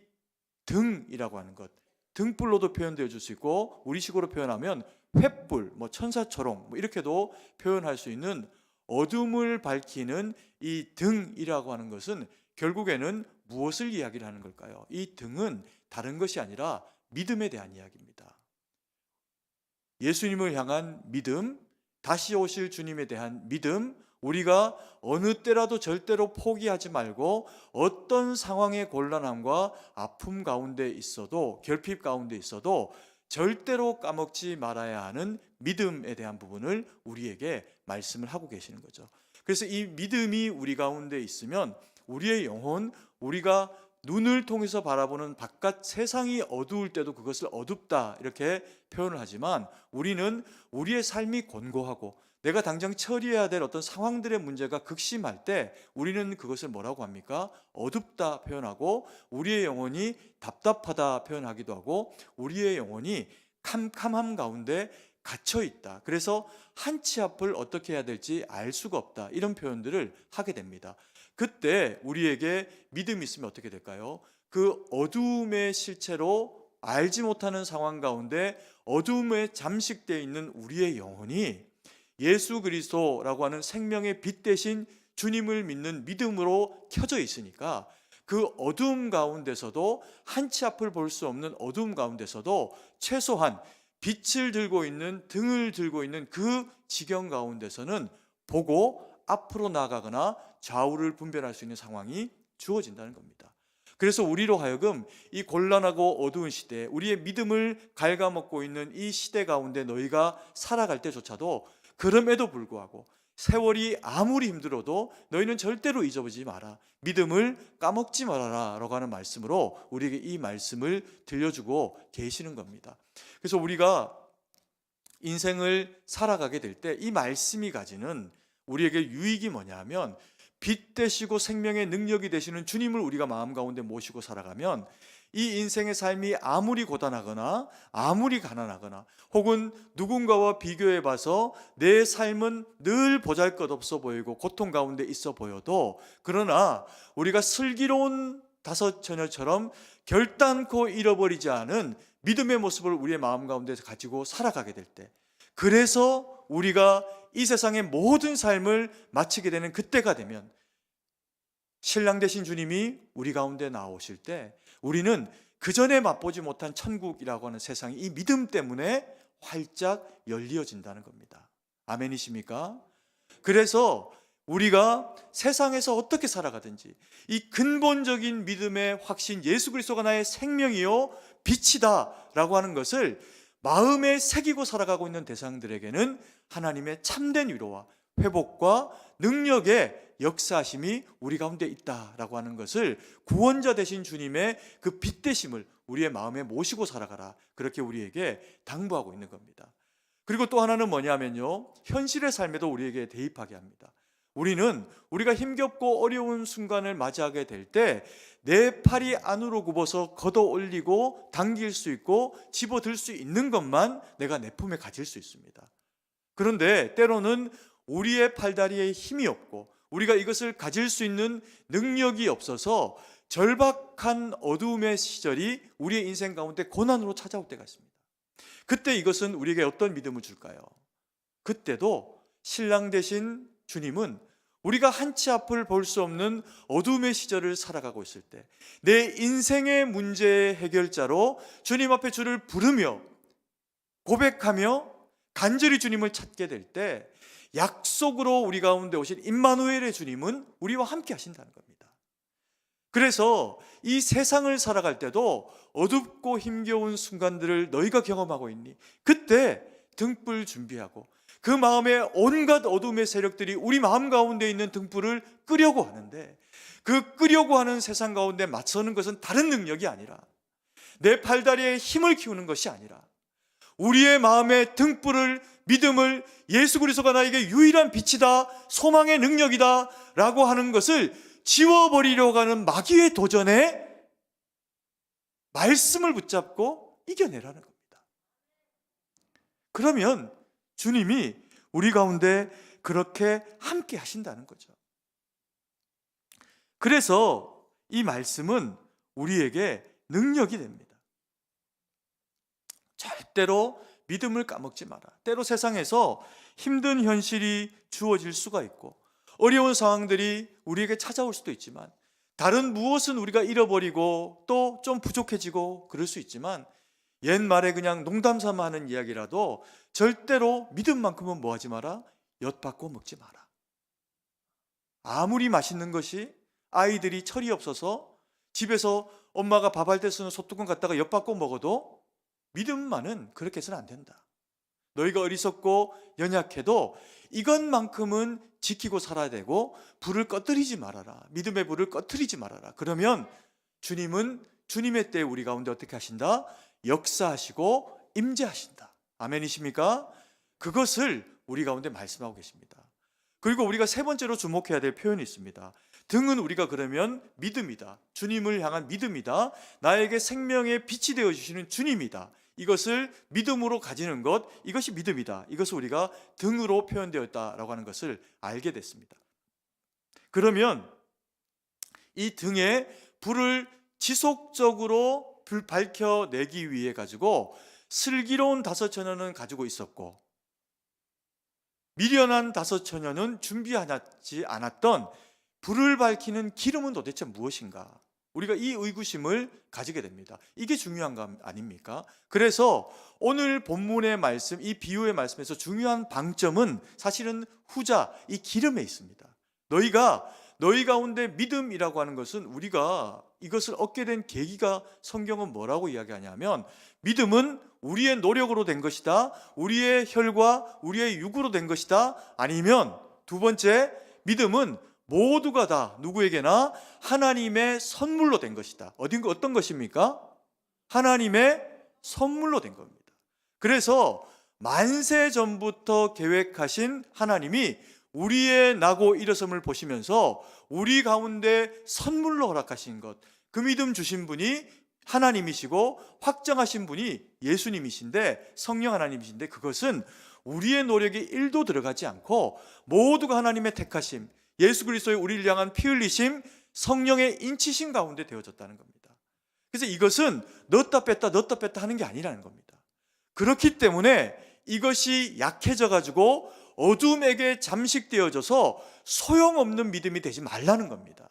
등이라고 하는 것, 등불로도 표현되어 줄 수 있고 우리식으로 표현하면 횃불, 천사초롱 이렇게도 표현할 수 있는 어둠을 밝히는 이 등이라고 하는 것은 결국에는 무엇을 이야기를 하는 걸까요? 이 등은 다른 것이 아니라 믿음에 대한 이야기입니다. 예수님을 향한 믿음, 다시 오실 주님에 대한 믿음, 우리가 어느 때라도 절대로 포기하지 말고 어떤 상황의 곤란함과 아픔 가운데 있어도, 결핍 가운데 있어도 절대로 까먹지 말아야 하는 믿음에 대한 부분을 우리에게 말씀을 하고 계시는 거죠. 그래서 이 믿음이 우리 가운데 있으면 우리의 영혼, 우리가 눈을 통해서 바라보는 바깥 세상이 어두울 때도 그것을 어둡다 이렇게 표현을 하지만 우리는 우리의 삶이 곤고하고 내가 당장 처리해야 될 어떤 상황들의 문제가 극심할 때 우리는 그것을 뭐라고 합니까? 어둡다 표현하고 우리의 영혼이 답답하다 표현하기도 하고 우리의 영혼이 캄캄함 가운데 갇혀 있다. 그래서 한치 앞을 어떻게 해야 될지 알 수가 없다. 이런 표현들을 하게 됩니다. 그때 우리에게 믿음이 있으면 어떻게 될까요? 그 어두움의 실체로 알지 못하는 상황 가운데 어두움에 잠식되어 있는 우리의 영혼이 예수 그리스도라고 하는 생명의 빛 대신 주님을 믿는 믿음으로 켜져 있으니까 그 어두움 가운데서도 한치 앞을 볼 수 없는 어두움 가운데서도 최소한 빛을 들고 있는 등을 들고 있는 그 지경 가운데서는 보고 앞으로 나아가거나 좌우를 분별할 수 있는 상황이 주어진다는 겁니다. 그래서 우리로 하여금 이 곤란하고 어두운 시대, 우리의 믿음을 갉아먹고 있는 이 시대 가운데 너희가 살아갈 때조차도 그럼에도 불구하고 세월이 아무리 힘들어도 너희는 절대로 잊어버리지 마라. 믿음을 까먹지 말아라 라고 하는 말씀으로 우리에게 이 말씀을 들려주고 계시는 겁니다. 그래서 우리가 인생을 살아가게 될 때 이 말씀이 가지는 우리에게 유익이 뭐냐 하면 빛 되시고 생명의 능력이 되시는 주님을 우리가 마음 가운데 모시고 살아가면 이 인생의 삶이 아무리 고단하거나 아무리 가난하거나 혹은 누군가와 비교해 봐서 내 삶은 늘 보잘것없어 보이고 고통 가운데 있어 보여도 그러나 우리가 슬기로운 다섯 처녀처럼 결단코 잃어버리지 않은 믿음의 모습을 우리의 마음 가운데 가지고 살아가게 될 때 그래서 우리가 이 세상의 모든 삶을 마치게 되는 그때가 되면 신랑 되신 주님이 우리 가운데 나오실 때 우리는 그 전에 맛보지 못한 천국이라고 하는 세상이 이 믿음 때문에 활짝 열려진다는 겁니다. 아멘이십니까? 그래서 우리가 세상에서 어떻게 살아가든지 이 근본적인 믿음의 확신, 예수 그리스도가 나의 생명이요 빛이다 라고 하는 것을 마음에 새기고 살아가고 있는 대상들에게는 하나님의 참된 위로와 회복과 능력의 역사하심이 우리 가운데 있다라고 하는 것을 구원자 되신 주님의 그 빛 되심을 우리의 마음에 모시고 살아가라, 그렇게 우리에게 당부하고 있는 겁니다. 그리고 또 하나는 뭐냐면요, 현실의 삶에도 우리에게 대입하게 합니다. 우리가 힘겹고 어려운 순간을 맞이하게 될 때 내 팔이 안으로 굽어서 걷어 올리고 당길 수 있고 집어들 수 있는 것만 내가 내 품에 가질 수 있습니다. 그런데 때로는 우리의 팔다리에 힘이 없고 우리가 이것을 가질 수 있는 능력이 없어서 절박한 어두움의 시절이 우리의 인생 가운데 고난으로 찾아올 때가 있습니다. 그때 이것은 우리에게 어떤 믿음을 줄까요? 그때도 신랑 되신 주님은 우리가 한치 앞을 볼 수 없는 어둠의 시절을 살아가고 있을 때 내 인생의 문제의 해결자로 주님 앞에 주를 부르며 고백하며 간절히 주님을 찾게 될 때 약속으로 우리 가운데 오신 임마누엘의 주님은 우리와 함께 하신다는 겁니다. 그래서 이 세상을 살아갈 때도 어둡고 힘겨운 순간들을 너희가 경험하고 있니? 그때 등불 준비하고 그 마음에 온갖 어둠의 세력들이 우리 마음 가운데 있는 등불을 끄려고 하는데 그 끄려고 하는 세상 가운데 맞서는 것은 다른 능력이 아니라, 내 팔다리에 힘을 키우는 것이 아니라, 우리의 마음의 등불을, 믿음을, 예수 그리스도가 나에게 유일한 빛이다, 소망의 능력이다 라고 하는 것을 지워버리려고 하는 마귀의 도전에 말씀을 붙잡고 이겨내라는 겁니다. 그러면 주님이 우리 가운데 그렇게 함께 하신다는 거죠. 그래서 이 말씀은 우리에게 능력이 됩니다. 절대로 믿음을 까먹지 마라. 때로 세상에서 힘든 현실이 주어질 수가 있고 어려운 상황들이 우리에게 찾아올 수도 있지만, 다른 무엇은 우리가 잃어버리고 또 좀 부족해지고 그럴 수 있지만, 옛말에 그냥 농담 삼아 하는 이야기라도 절대로 믿음만큼은 뭐 하지 마라? 엿바꿔 먹지 마라. 아무리 맛있는 것이 아이들이 철이 없어서 집에서 엄마가 밥할 때 쓰는 소뚜껑 갖다가 엿바꿔 먹어도 믿음만은 그렇게 해서는 안 된다. 너희가 어리석고 연약해도 이것만큼은 지키고 살아야 되고 불을 꺼뜨리지 말아라. 믿음의 불을 꺼뜨리지 말아라. 그러면 주님은 주님의 때에 우리 가운데 어떻게 하신다? 역사하시고 임재하신다. 아멘이십니까? 그것을 우리 가운데 말씀하고 계십니다. 그리고 우리가 세 번째로 주목해야 될 표현이 있습니다. 등은 우리가 그러면 믿음이다. 주님을 향한 믿음이다. 나에게 생명의 빛이 되어주시는 주님이다. 이것을 믿음으로 가지는 것, 이것이 믿음이다. 이것을 우리가 등으로 표현되었다라고 하는 것을 알게 됐습니다. 그러면 이 등에 불을 지속적으로 밝혀내기 위해 가지고 슬기로운 다섯 처녀는 가지고 있었고 미련한 다섯 처녀는 준비하지 않았던 불을 밝히는 기름은 도대체 무엇인가? 우리가 이 의구심을 가지게 됩니다. 이게 중요한 거 아닙니까? 그래서 오늘 본문의 말씀, 이 비유의 말씀에서 중요한 방점은 사실은 후자, 이 기름에 있습니다. 너희 가운데 믿음이라고 하는 것은 우리가 이것을 얻게 된 계기가 성경은 뭐라고 이야기하냐면, 믿음은 우리의 노력으로 된 것이다, 우리의 혈과 우리의 육으로 된 것이다, 아니면 두 번째, 믿음은 모두가 다 누구에게나 하나님의 선물로 된 것이다. 어떤 것입니까? 하나님의 선물로 된 겁니다. 그래서 만세 전부터 계획하신 하나님이 우리의 나고 일어섬을 보시면서 우리 가운데 선물로 허락하신 것, 그 믿음 주신 분이 하나님이시고 확정하신 분이 예수님이신데, 성령 하나님이신데, 그것은 우리의 노력이 1도 들어가지 않고 모두가 하나님의 택하심, 예수 그리스도의 우리를 향한 피 흘리심, 성령의 인치심 가운데 되어졌다는 겁니다. 그래서 이것은 넣었다 뺐다 하는 게 아니라는 겁니다. 그렇기 때문에 이것이 약해져 가지고 어둠에게 잠식되어져서 소용없는 믿음이 되지 말라는 겁니다.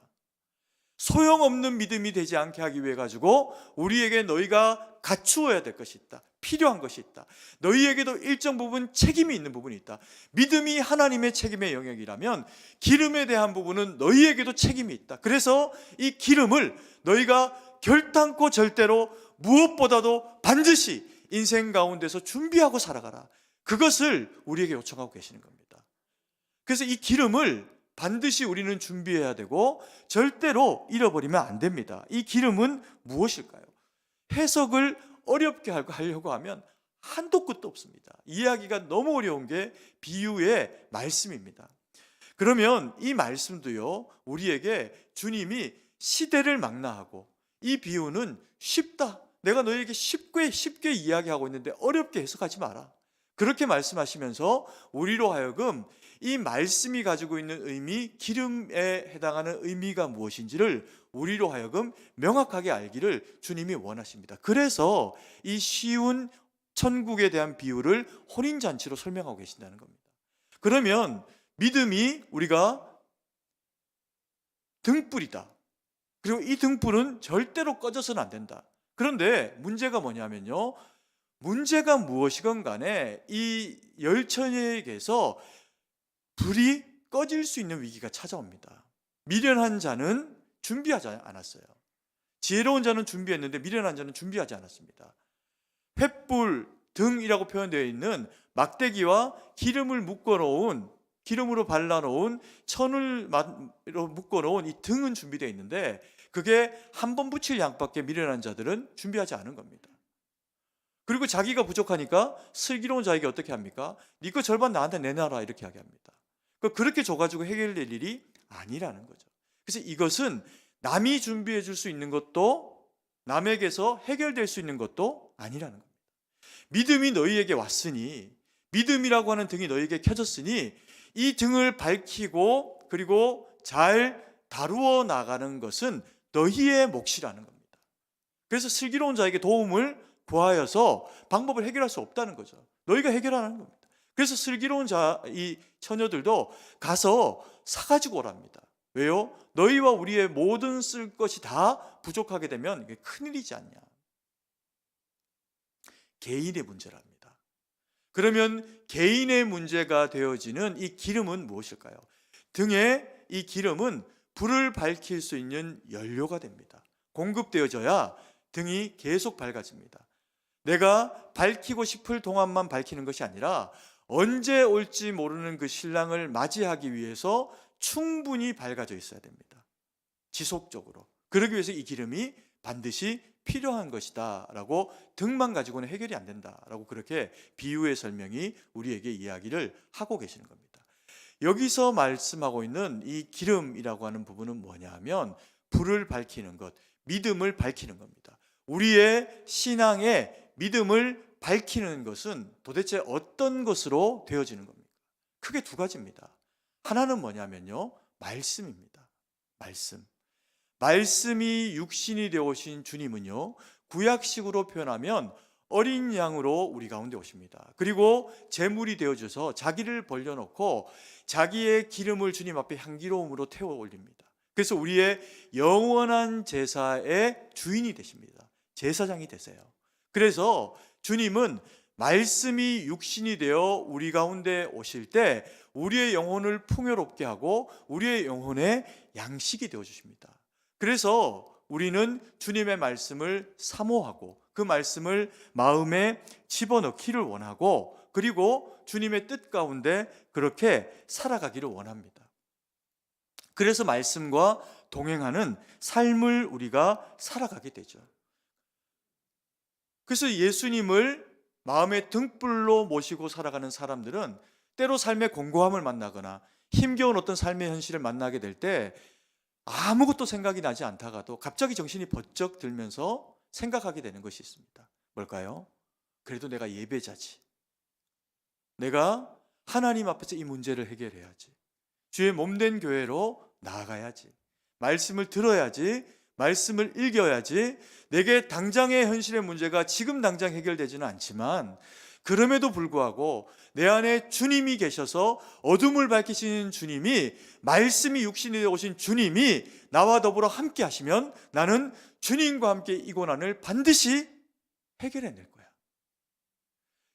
소용없는 믿음이 되지 않게 하기 위해 가지고 우리에게 너희가 갖추어야 될 것이 있다. 필요한 것이 있다. 너희에게도 일정 부분 책임이 있는 부분이 있다. 믿음이 하나님의 책임의 영역이라면 기름에 대한 부분은 너희에게도 책임이 있다. 그래서 이 기름을 너희가 결단코 절대로 무엇보다도 반드시 인생 가운데서 준비하고 살아가라. 그것을 우리에게 요청하고 계시는 겁니다. 그래서 이 기름을 반드시 우리는 준비해야 되고 절대로 잃어버리면 안 됩니다. 이 기름은 무엇일까요? 해석을 어렵게 하려고 하면 한도 끝도 없습니다. 이해하기가 너무 어려운 게 비유의 말씀입니다. 그러면 이 말씀도요, 우리에게 주님이 시대를 망라하고, 이 비유는 쉽다, 내가 너에게 쉽게 이야기하고 있는데 어렵게 해석하지 마라, 그렇게 말씀하시면서 우리로 하여금 이 말씀이 가지고 있는 의미, 기름에 해당하는 의미가 무엇인지를 우리로 하여금 명확하게 알기를 주님이 원하십니다. 그래서 이 쉬운 천국에 대한 비유를 혼인잔치로 설명하고 계신다는 겁니다. 그러면 믿음이 우리가 등불이다. 그리고 이 등불은 절대로 꺼져서는 안 된다. 그런데 문제가 뭐냐면요, 문제가 무엇이건 간에 이 열처녀에게서 불이 꺼질 수 있는 위기가 찾아옵니다. 미련한 자는 준비하지 않았어요. 지혜로운 자는 준비했는데 미련한 자는 준비하지 않았습니다. 횃불 등이라고 표현되어 있는 막대기와 기름을 묶어 놓은 기름으로 발라놓은 천을 묶어놓은 이 등은 준비되어 있는데 그게 한 번 붙일 양밖에 미련한 자들은 준비하지 않은 겁니다. 그리고 자기가 부족하니까 슬기로운 자에게 어떻게 합니까? 네 거 절반 나한테 내놔라 이렇게 이야기합니다. 그렇게 줘가지고 해결될 일이 아니라는 거죠. 그래서 이것은 남이 준비해 줄 수 있는 것도 남에게서 해결될 수 있는 것도 아니라는 겁니다. 믿음이 너희에게 왔으니, 믿음이라고 하는 등이 너희에게 켜졌으니 이 등을 밝히고 그리고 잘 다루어 나가는 것은 너희의 몫이라는 겁니다. 그래서 슬기로운 자에게 도움을 구하여서 방법을 해결할 수 없다는 거죠. 너희가 해결하는 겁니다. 그래서 슬기로운 이 처녀들도 가서 사가지고 오랍니다. 왜요? 너희와 우리의 모든 쓸 것이 다 부족하게 되면 이게 큰일이지 않냐. 개인의 문제랍니다. 그러면 개인의 문제가 되어지는 이 기름은 무엇일까요? 등에 이 기름은 불을 밝힐 수 있는 연료가 됩니다. 공급되어져야 등이 계속 밝아집니다. 내가 밝히고 싶을 동안만 밝히는 것이 아니라 언제 올지 모르는 그 신랑을 맞이하기 위해서 충분히 밝아져 있어야 됩니다. 지속적으로. 그러기 위해서 이 기름이 반드시 필요한 것이다 라고 등만 가지고는 해결이 안 된다 라고 그렇게 비유의 설명이 우리에게 이야기를 하고 계시는 겁니다. 여기서 말씀하고 있는 이 기름이라고 하는 부분은 뭐냐 하면 불을 밝히는 것, 믿음을 밝히는 겁니다. 우리의 신앙의 믿음을 밝히는 것은 도대체 어떤 것으로 되어지는 겁니까? 크게 두 가지입니다. 하나는 뭐냐면요, 말씀입니다. 말씀이 육신이 되어 오신 주님은요, 구약식으로 표현하면 어린 양으로 우리 가운데 오십니다. 그리고 제물이 되어줘서 자기를 벌려놓고 자기의 기름을 주님 앞에 향기로움으로 태워 올립니다. 그래서 우리의 영원한 제사의 주인이 되십니다. 제사장이 되세요. 그래서 주님은 말씀이 육신이 되어 우리 가운데 오실 때 우리의 영혼을 풍요롭게 하고 우리의 영혼의 양식이 되어 주십니다. 그래서 우리는 주님의 말씀을 사모하고 그 말씀을 마음에 집어넣기를 원하고 그리고 주님의 뜻 가운데 그렇게 살아가기를 원합니다. 그래서 말씀과 동행하는 삶을 우리가 살아가게 되죠. 그래서 예수님을 마음의 등불로 모시고 살아가는 사람들은 때로 삶의 공고함을 만나거나 힘겨운 어떤 삶의 현실을 만나게 될 때 아무것도 생각이 나지 않다가도 갑자기 정신이 번쩍 들면서 생각하게 되는 것이 있습니다. 뭘까요? 그래도 내가 예배자지. 내가 하나님 앞에서 이 문제를 해결해야지. 주의 몸된 교회로 나아가야지. 말씀을 들어야지. 말씀을 읽어야지. 내게 당장의 현실의 문제가 지금 당장 해결되지는 않지만 그럼에도 불구하고 내 안에 주님이 계셔서 어둠을 밝히시는 주님이, 말씀이 육신이 되어 오신 주님이 나와 더불어 함께 하시면 나는 주님과 함께 이 고난을 반드시 해결해낼 거야.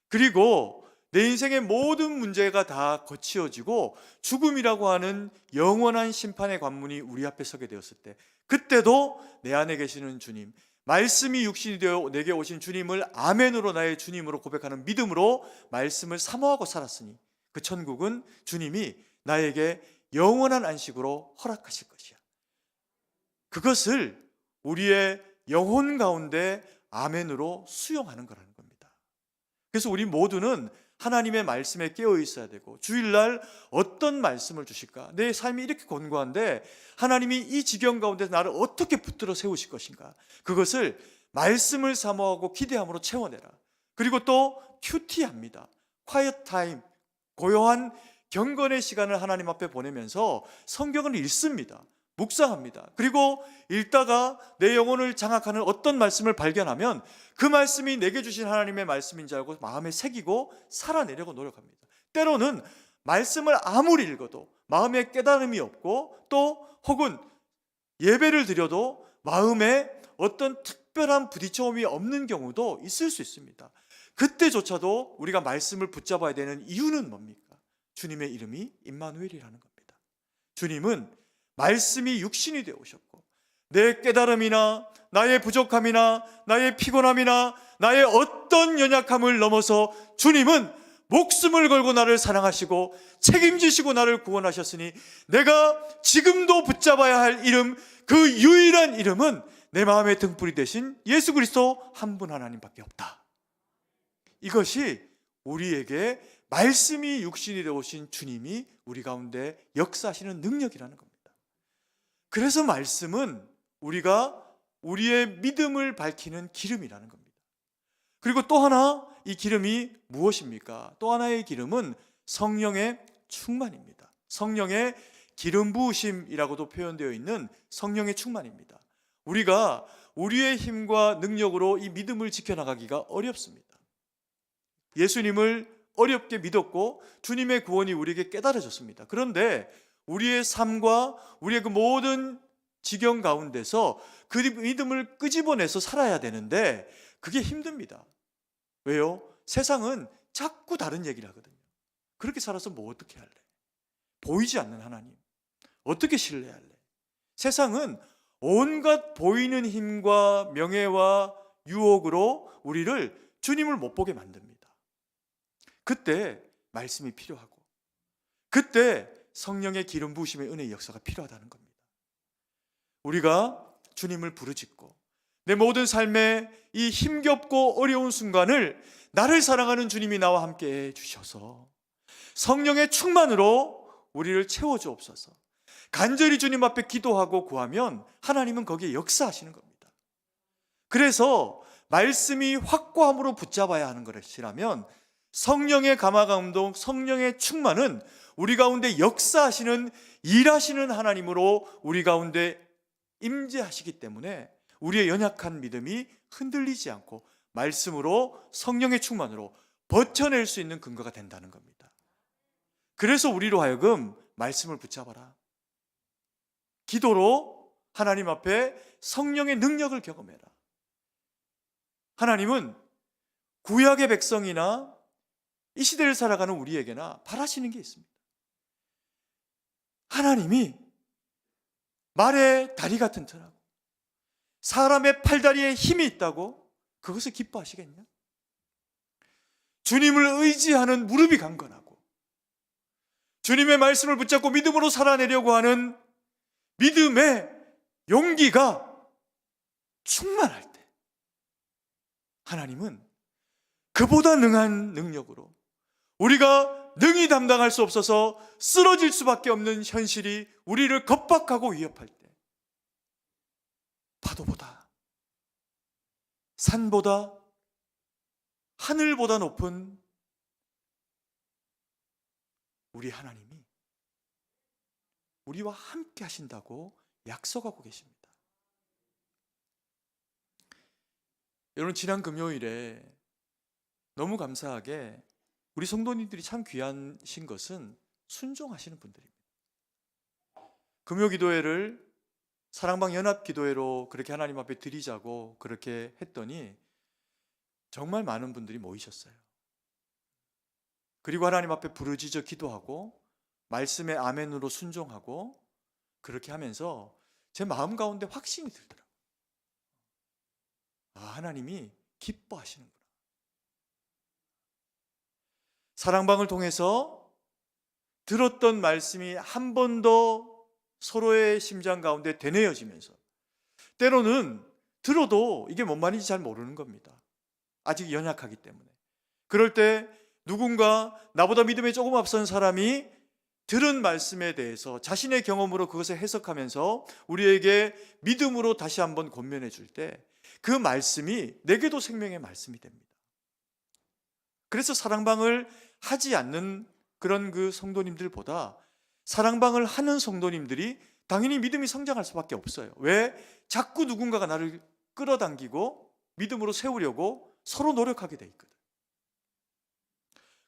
그리고 내 인생의 모든 문제가 다 거치어지고 죽음이라고 하는 영원한 심판의 관문이 우리 앞에 서게 되었을 때, 그때도 내 안에 계시는 주님, 말씀이 육신이 되어 내게 오신 주님을 아멘으로 나의 주님으로 고백하는 믿음으로 말씀을 사모하고 살았으니 그 천국은 주님이 나에게 영원한 안식으로 허락하실 것이야. 그것을 우리의 영혼 가운데 아멘으로 수용하는 거라는 겁니다. 그래서 우리 모두는 하나님의 말씀에 깨어 있어야 되고, 주일날 어떤 말씀을 주실까? 내 삶이 이렇게 곤고한데 하나님이 이 지경 가운데 나를 어떻게 붙들어 세우실 것인가? 그것을 말씀을 사모하고 기대함으로 채워내라. 그리고 또 큐티합니다. quiet time, 고요한 경건의 시간을 하나님 앞에 보내면서 성경을 읽습니다. 묵상합니다. 그리고 읽다가 내 영혼을 장악하는 어떤 말씀을 발견하면 그 말씀이 내게 주신 하나님의 말씀인 줄 알고 마음에 새기고 살아내려고 노력합니다. 때로는 말씀을 아무리 읽어도 마음에 깨달음이 없고, 또 혹은 예배를 드려도 마음에 어떤 특별한 부딪혀움이 없는 경우도 있을 수 있습니다. 그때조차도 우리가 말씀을 붙잡아야 되는 이유는 뭡니까? 주님의 이름이 임마누엘이라는 겁니다. 주님은 말씀이 육신이 되어 오셨고, 내 깨달음이나 나의 부족함이나 나의 피곤함이나 나의 어떤 연약함을 넘어서 주님은 목숨을 걸고 나를 사랑하시고 책임지시고 나를 구원하셨으니 내가 지금도 붙잡아야 할 이름, 그 유일한 이름은 내 마음의 등불이 되신 예수 그리스도 한 분 하나님밖에 없다. 이것이 우리에게 말씀이 육신이 되어오신 주님이 우리 가운데 역사하시는 능력이라는 겁니다. 그래서 말씀은 우리의 믿음을 밝히는 기름이라는 겁니다. 그리고 또 하나, 이 기름이 무엇입니까? 또 하나의 기름은 성령의 충만입니다. 성령의 기름 부으심이라고도 표현되어 있는 성령의 충만입니다. 우리가 우리의 힘과 능력으로 이 믿음을 지켜나가기가 어렵습니다. 예수님을 어렵게 믿었고 주님의 구원이 우리에게 깨달아졌습니다. 그런데 우리의 삶과 우리의 그 모든 지경 가운데서 그 믿음을 끄집어내서 살아야 되는데 그게 힘듭니다. 왜요? 세상은 자꾸 다른 얘기를 하거든요. 그렇게 살아서 뭐 어떻게 할래? 보이지 않는 하나님 어떻게 신뢰할래? 세상은 온갖 보이는 힘과 명예와 유혹으로 우리를 주님을 못 보게 만듭니다. 그때 말씀이 필요하고 그때 성령의 기름 부으심의 은혜의 역사가 필요하다는 겁니다. 우리가 주님을 부르짖고 내 모든 삶의 이 힘겹고 어려운 순간을 나를 사랑하는 주님이 나와 함께 해주셔서 성령의 충만으로 우리를 채워주옵소서. 간절히 주님 앞에 기도하고 구하면 하나님은 거기에 역사하시는 겁니다. 그래서 말씀이 확고함으로 붙잡아야 하는 것이라면 성령의 감화감동, 성령의 충만은 우리 가운데 역사하시는, 일하시는 하나님으로 우리 가운데 임재하시기 때문에 우리의 연약한 믿음이 흔들리지 않고 말씀으로, 성령의 충만으로 버텨낼 수 있는 근거가 된다는 겁니다. 그래서 우리로 하여금 말씀을 붙잡아라. 기도로 하나님 앞에 성령의 능력을 경험해라. 하나님은 구약의 백성이나 이 시대를 살아가는 우리에게나 바라시는 게 있습니다. 하나님이 말의 다리 같은 털하고 사람의 팔다리에 힘이 있다고 그것을 기뻐하시겠냐? 주님을 의지하는 무릎이 강건하고 주님의 말씀을 붙잡고 믿음으로 살아내려고 하는 믿음의 용기가 충만할 때 하나님은 그보다 능한 능력으로 우리가 능히 담당할 수 없어서 쓰러질 수밖에 없는 현실이 우리를 겁박하고 위협할 때 파도보다 산보다 하늘보다 높은 우리 하나님이 우리와 함께 하신다고 약속하고 계십니다. 여러분, 지난 금요일에 너무 감사하게 우리 성도님들이 참 귀하신 것은 순종하시는 분들입니다. 금요 기도회를 사랑방 연합 기도회로 그렇게 하나님 앞에 드리자고 그렇게 했더니 정말 많은 분들이 모이셨어요. 그리고 하나님 앞에 부르짖어 기도하고 말씀에 아멘으로 순종하고 그렇게 하면서 제 마음 가운데 확신이 들더라고요. 아, 하나님이 기뻐하시는구나. 사랑방을 통해서 들었던 말씀이 한 번 더 서로의 심장 가운데 되뇌어지면서 때로는 들어도 이게 뭔 말인지 잘 모르는 겁니다. 아직 연약하기 때문에. 그럴 때 누군가 나보다 믿음에 조금 앞선 사람이 들은 말씀에 대해서 자신의 경험으로 그것을 해석하면서 우리에게 믿음으로 다시 한번 권면해 줄 때 그 말씀이 내게도 생명의 말씀이 됩니다. 그래서 사랑방을 하지 않는 그런 그 성도님들보다 사랑방을 하는 성도님들이 당연히 믿음이 성장할 수밖에 없어요. 왜? 자꾸 누군가가 나를 끌어당기고 믿음으로 세우려고 서로 노력하게 돼 있거든.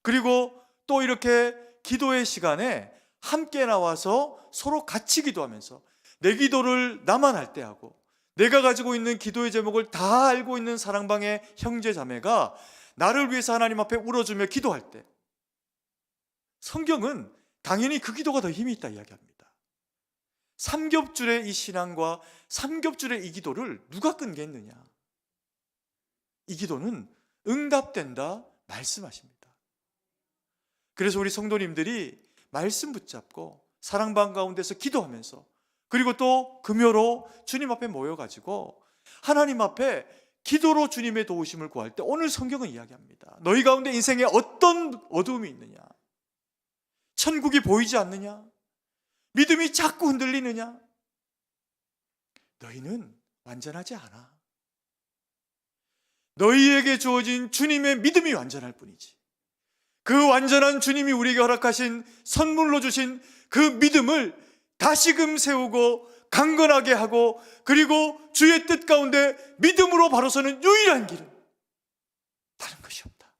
그리고 또 이렇게 기도의 시간에 함께 나와서 서로 같이 기도하면서 내 기도를 나만 할 때 하고 내가 가지고 있는 기도의 제목을 다 알고 있는 사랑방의 형제 자매가 나를 위해서 하나님 앞에 울어주며 기도할 때 성경은 당연히 그 기도가 더 힘이 있다 이야기합니다. 삼겹줄의 이 신앙과 삼겹줄의 이 기도를 누가 끊겠느냐? 이 기도는 응답된다 말씀하십니다. 그래서 우리 성도님들이 말씀 붙잡고 사랑방 가운데서 기도하면서, 그리고 또 금요로 주님 앞에 모여가지고 하나님 앞에 기도로 주님의 도우심을 구할 때, 오늘 성경은 이야기합니다. 너희 가운데 인생에 어떤 어두움이 있느냐, 천국이 보이지 않느냐, 믿음이 자꾸 흔들리느냐, 너희는 완전하지 않아. 너희에게 주어진 주님의 믿음이 완전할 뿐이지. 그 완전한 주님이 우리에게 허락하신 선물로 주신 그 믿음을 다시금 세우고 강건하게 하고, 그리고 주의 뜻 가운데 믿음으로 바로 서는 유일한 길은 다른 것이 없다.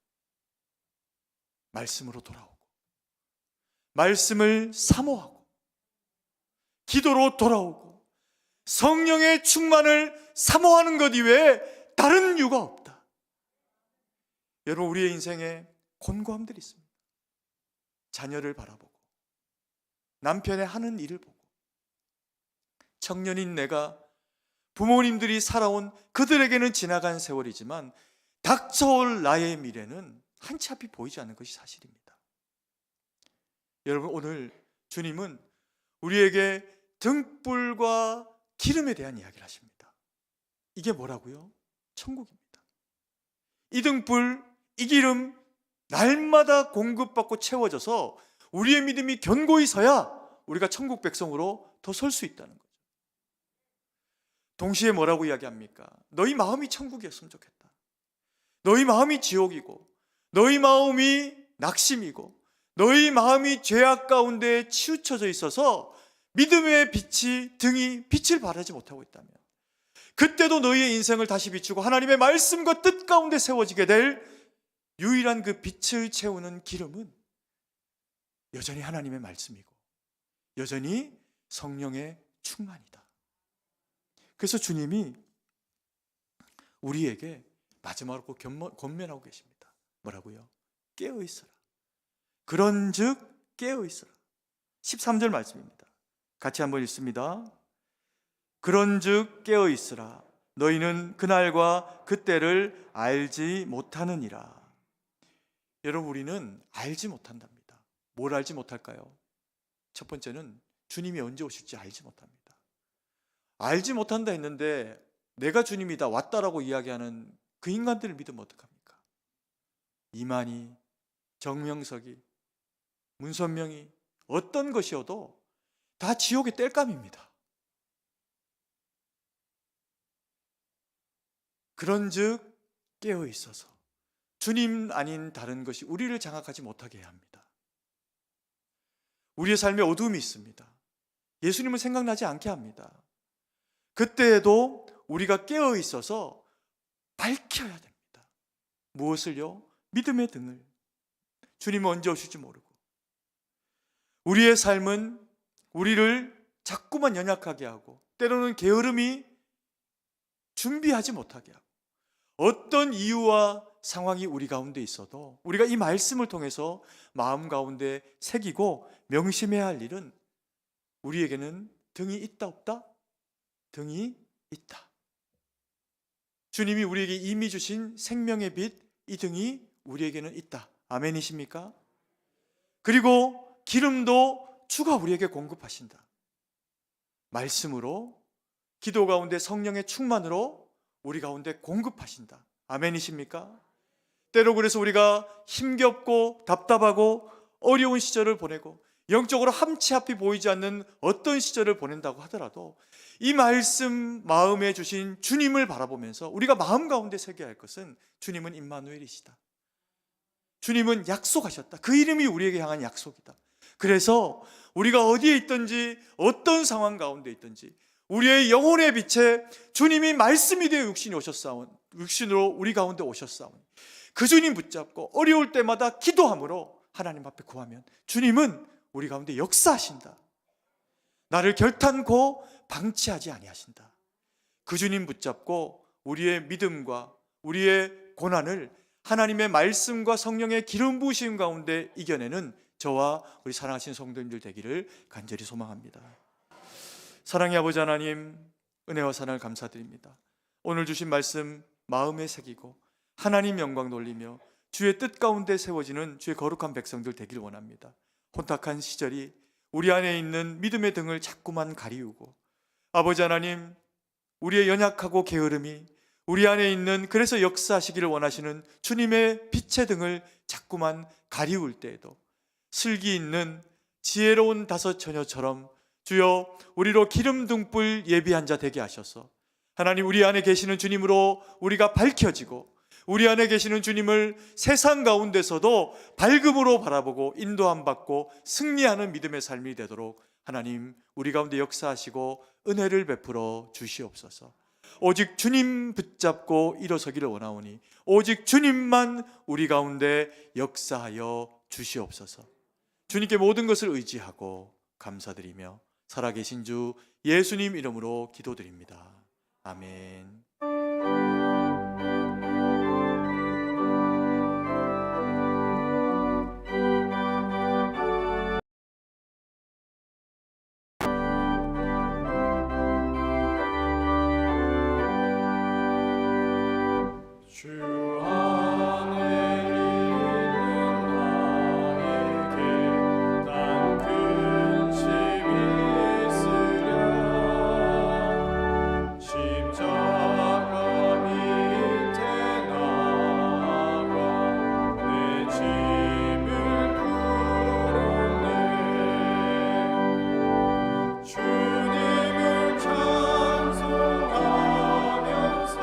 말씀으로 돌아오고, 말씀을 사모하고, 기도로 돌아오고, 성령의 충만을 사모하는 것 이외에 다른 이유가 없다. 여러분, 우리의 인생에 곤고함들이 있습니다. 자녀를 바라보고, 남편의 하는 일을 보고, 청년인 내가 부모님들이 살아온 그들에게는 지나간 세월이지만 닥쳐올 나의 미래는 한치 앞이 보이지 않는 것이 사실입니다. 여러분, 오늘 주님은 우리에게 등불과 기름에 대한 이야기를 하십니다. 이게 뭐라고요? 천국입니다. 이 등불, 이 기름 날마다 공급받고 채워져서 우리의 믿음이 견고히 서야 우리가 천국 백성으로 더 설 수 있다는 거죠. 동시에 뭐라고 이야기합니까? 너희 마음이 천국이었으면 좋겠다. 너희 마음이 지옥이고, 너희 마음이 낙심이고, 너희 마음이 죄악 가운데 치우쳐져 있어서 믿음의 빛이, 등이 빛을 발하지 못하고 있다면, 그때도 너희의 인생을 다시 비추고 하나님의 말씀과 뜻 가운데 세워지게 될 유일한 그 빛을 채우는 기름은 여전히 하나님의 말씀이고, 여전히 성령의 충만이다. 그래서 주님이 우리에게 마지막으로 권면하고 계십니다. 뭐라고요? 깨어있어라. 그런즉 깨어있어라. 13절 말씀입니다. 같이 한번 읽습니다. 그런즉 깨어있으라. 너희는 그날과 그때를 알지 못하느니라. 여러분, 우리는 알지 못한답니다. 뭘 알지 못할까요? 첫 번째는 주님이 언제 오실지 알지 못합니다. 알지 못한다 했는데 내가 주님이다, 왔다라고 이야기하는 그 인간들을 믿으면 어떡합니까? 이만희, 정명석이, 문선명이 어떤 것이어도 다 지옥의 땔감입니다. 그런즉 깨어 있어서 주님 아닌 다른 것이 우리를 장악하지 못하게 해야 합니다. 우리의 삶에 어두움이 있습니다. 예수님을 생각나지 않게 합니다. 그때에도 우리가 깨어 있어서 밝혀야 됩니다. 무엇을요? 믿음의 등을. 주님은 언제 오실지 모르고, 우리의 삶은 우리를 자꾸만 연약하게 하고, 때로는 게으름이 준비하지 못하게 하고, 어떤 이유와 상황이 우리 가운데 있어도 우리가 이 말씀을 통해서 마음 가운데 새기고 명심해야 할 일은, 우리에게는 등이 있다 없다? 등이 있다. 주님이 우리에게 이미 주신 생명의 빛, 이 등이 우리에게는 있다. 아멘이십니까? 그리고 기름도 주가 우리에게 공급하신다. 말씀으로, 기도 가운데 성령의 충만으로 우리 가운데 공급하신다. 아멘이십니까? 때로 그래서 우리가 힘겹고 답답하고 어려운 시절을 보내고 영적으로 한치 앞이 보이지 않는 어떤 시절을 보낸다고 하더라도 이 말씀 마음에 주신 주님을 바라보면서 우리가 마음 가운데 새겨야 할 것은, 주님은 임마누엘이시다. 주님은 약속하셨다. 그 이름이 우리에게 향한 약속이다. 그래서 우리가 어디에 있든지 어떤 상황 가운데 있든지 우리의 영혼의 빛에 주님이 말씀이 되어 육신으로 우리 가운데 오셨사오니 그 주님 붙잡고 어려울 때마다 기도함으로 하나님 앞에 구하면 주님은 우리 가운데 역사하신다. 나를 결탄코 방치하지 아니하신다. 그 주님 붙잡고 우리의 믿음과 우리의 고난을 하나님의 말씀과 성령의 기름 부으심 가운데 이겨내는 저와 우리 사랑하신 성도님들 되기를 간절히 소망합니다. 사랑의 아버지 하나님, 은혜와 사랑을 감사드립니다. 오늘 주신 말씀 마음에 새기고 하나님 영광 돌리며 주의 뜻 가운데 세워지는 주의 거룩한 백성들 되길 원합니다. 혼탁한 시절이 우리 안에 있는 믿음의 등을 자꾸만 가리우고, 아버지 하나님, 우리의 연약하고 게으름이 우리 안에 있는, 그래서 역사하시기를 원하시는 주님의 빛의 등을 자꾸만 가리울 때에도 슬기 있는 지혜로운 다섯 처녀처럼 주여 우리로 기름 등불 예비한 자 되게 하셔서 하나님, 우리 안에 계시는 주님으로 우리가 밝혀지고 우리 안에 계시는 주님을 세상 가운데서도 밝음으로 바라보고 인도함 받고 승리하는 믿음의 삶이 되도록 하나님, 우리 가운데 역사하시고 은혜를 베풀어 주시옵소서. 오직 주님 붙잡고 일어서기를 원하오니 오직 주님만 우리 가운데 역사하여 주시옵소서. 주님께 모든 것을 의지하고 감사드리며 살아계신 주 예수님 이름으로 기도드립니다. 아멘. 주 안에 있는 나에게 단 근심이 있으랴. 십자가 밑에 나아가 내 짐을 풀었네. 주님을 찬송하면서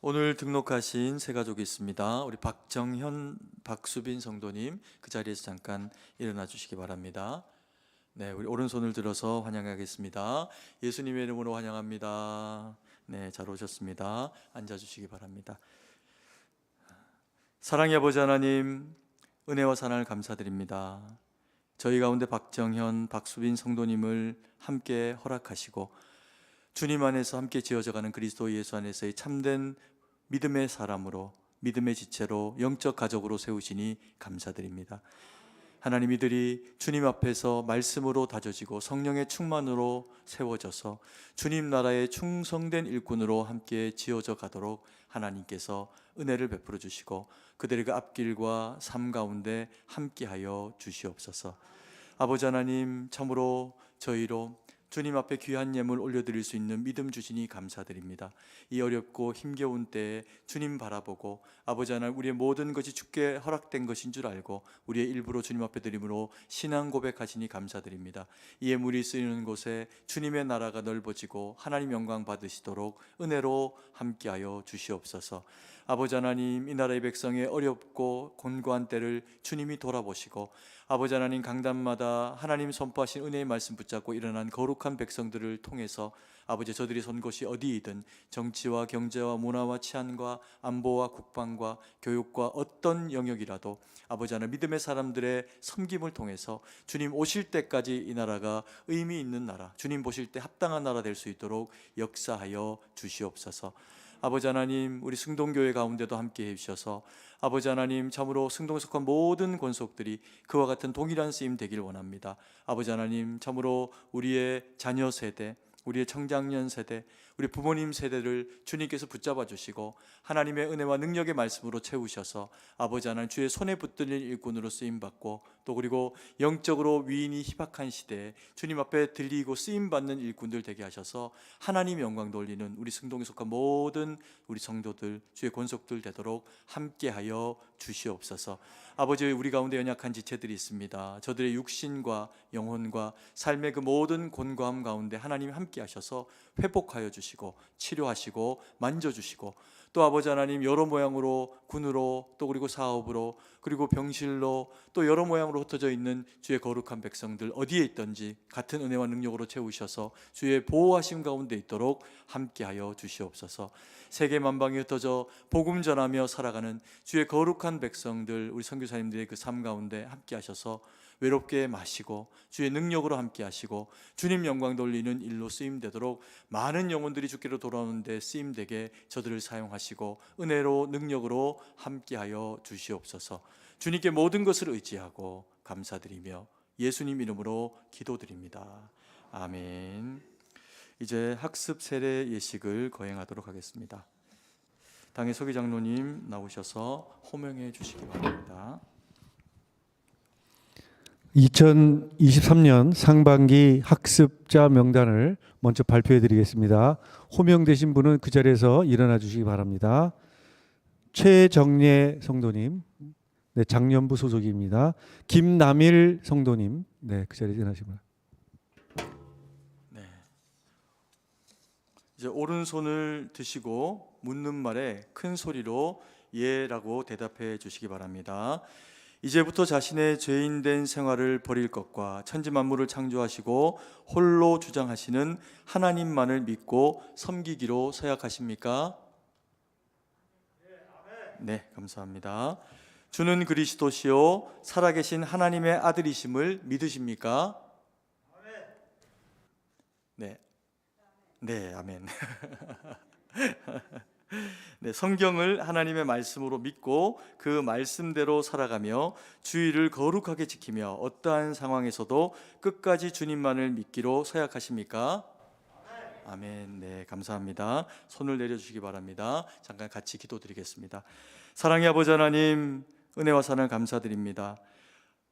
오늘 등록하신 세 가족이 있습니다. 우리 박정현, 박수빈 성도님, 그 자리에서 잠깐 일어나 주시기 바랍니다. 네, 우리 오른손을 들어서 환영하겠습니다. 예수님의 이름으로 환영합니다. 네, 잘 오셨습니다. 앉아주시기 바랍니다. 사랑의 아버지 하나님, 은혜와 사랑을 감사드립니다. 저희 가운데 박정현, 박수빈 성도님을 함께 허락하시고 주님 안에서 함께 지어져가는 그리스도 예수 안에서의 참된 믿음의 사람으로 믿음의 지체로 영적 가족으로 세우시니 감사드립니다. 하나님, 이들이 주님 앞에서 말씀으로 다져지고 성령의 충만으로 세워져서 주님 나라의 충성된 일꾼으로 함께 지어져 가도록 하나님께서 은혜를 베풀어 주시고 그들의 그 앞길과 삶 가운데 함께하여 주시옵소서. 아버지 하나님, 참으로 저희로 주님 앞에 귀한 예물 올려드릴 수 있는 믿음 주시니 감사드립니다. 이 어렵고 힘겨운 때에 주님 바라보고 아버지 하나님, 우리의 모든 것이 주께 허락된 것인 줄 알고 우리의 일부러 주님 앞에 드림으로 신앙 고백하시니 감사드립니다. 이 예물이 쓰이는 곳에 주님의 나라가 넓어지고 하나님 영광 받으시도록 은혜로 함께하여 주시옵소서. 아버지 하나님, 이 나라의 백성의 어렵고 곤고한 때를 주님이 돌아보시고 아버지 하나님, 강단마다 하나님 선포하신 은혜의 말씀 붙잡고 일어난 거룩한 백성들을 통해서 아버지, 저들이 선 곳이 어디이든 정치와 경제와 문화와 치안과 안보와 국방과 교육과 어떤 영역이라도 아버지 하나님, 믿음의 사람들의 섬김을 통해서 주님 오실 때까지 이 나라가 의미 있는 나라, 주님 보실 때 합당한 나라 될 수 있도록 역사하여 주시옵소서. 아버지 하나님, 우리 승동교회 가운데도 함께해 주셔서 아버지 하나님, 참으로 승동에 속한 모든 권속들이 그와 같은 동일한 쓰임 되길 원합니다. 아버지 하나님, 참으로 우리의 자녀 세대, 우리의 청장년 세대, 우리 부모님 세대를 주님께서 붙잡아 주시고 하나님의 은혜와 능력의 말씀으로 채우셔서 아버지 하나님, 주의 손에 붙들린 일꾼으로 쓰임받고 또 그리고 영적으로 위인이 희박한 시대에 주님 앞에 들리고 쓰임받는 일꾼들 되게 하셔서 하나님 영광 돌리는 우리 승동에 속한 모든 우리 성도들, 주의 권속들 되도록 함께하여 주시옵소서. 아버지, 우리 가운데 연약한 지체들이 있습니다. 저들의 육신과 영혼과 삶의 그 모든 곤고함 가운데 하나님 함께 하셔서 회복하여 주시고 치료하시고 만져주시고 또 아버지 하나님, 여러 모양으로 군으로 또 그리고 사업으로 그리고 병실로 또 여러 모양으로 흩어져 있는 주의 거룩한 백성들 어디에 있든지 같은 은혜와 능력으로 채우셔서 주의 보호하심 가운데 있도록 함께하여 주시옵소서. 세계 만방에 흩어져 복음 전하며 살아가는 주의 거룩한 백성들, 우리 선교사님들의 그 삶 가운데 함께하셔서 외롭게 마시고 주의 능력으로 함께 하시고 주님 영광 돌리는 일로 쓰임되도록 많은 영혼들이 주께로 돌아오는데 쓰임되게 저들을 사용하시고 은혜로 능력으로 함께하여 주시옵소서. 주님께 모든 것을 의지하고 감사드리며 예수님 이름으로 기도드립니다. 아멘. 이제 학습 세례 예식을 거행하도록 하겠습니다. 당의 서기 장로님 나오셔서 호명해 주시기 바랍니다. 2023년 상반기 학습자 명단을 먼저 발표해 드리겠습니다. 호명되신 분은 그 자리에서 일어나 주시기 바랍니다. 최정례 성도님, 네, 장년부 소속입니다. 김남일 성도님, 네, 그 자리에 일어나시기 바랍니다. 네. 이제 오른손을 드시고 묻는 말에 큰 소리로 예라고 대답해 주시기 바랍니다. 이제부터 자신의 죄인된 생활을 버릴 것과 천지 만물을 창조하시고 홀로 주장하시는 하나님만을 믿고 섬기기로 서약하십니까? 네, 감사합니다. 주는 그리스도시요 살아계신 하나님의 아들이심을 믿으십니까? 네, 네, 아멘. 네, 성경을 하나님의 말씀으로 믿고 그 말씀대로 살아가며 주의를 거룩하게 지키며 어떠한 상황에서도 끝까지 주님만을 믿기로 서약하십니까? 아멘. 네, 감사합니다. 손을 내려주시기 바랍니다. 잠깐 같이 기도드리겠습니다. 사랑의 아버지 하나님, 은혜와 사랑을 감사드립니다.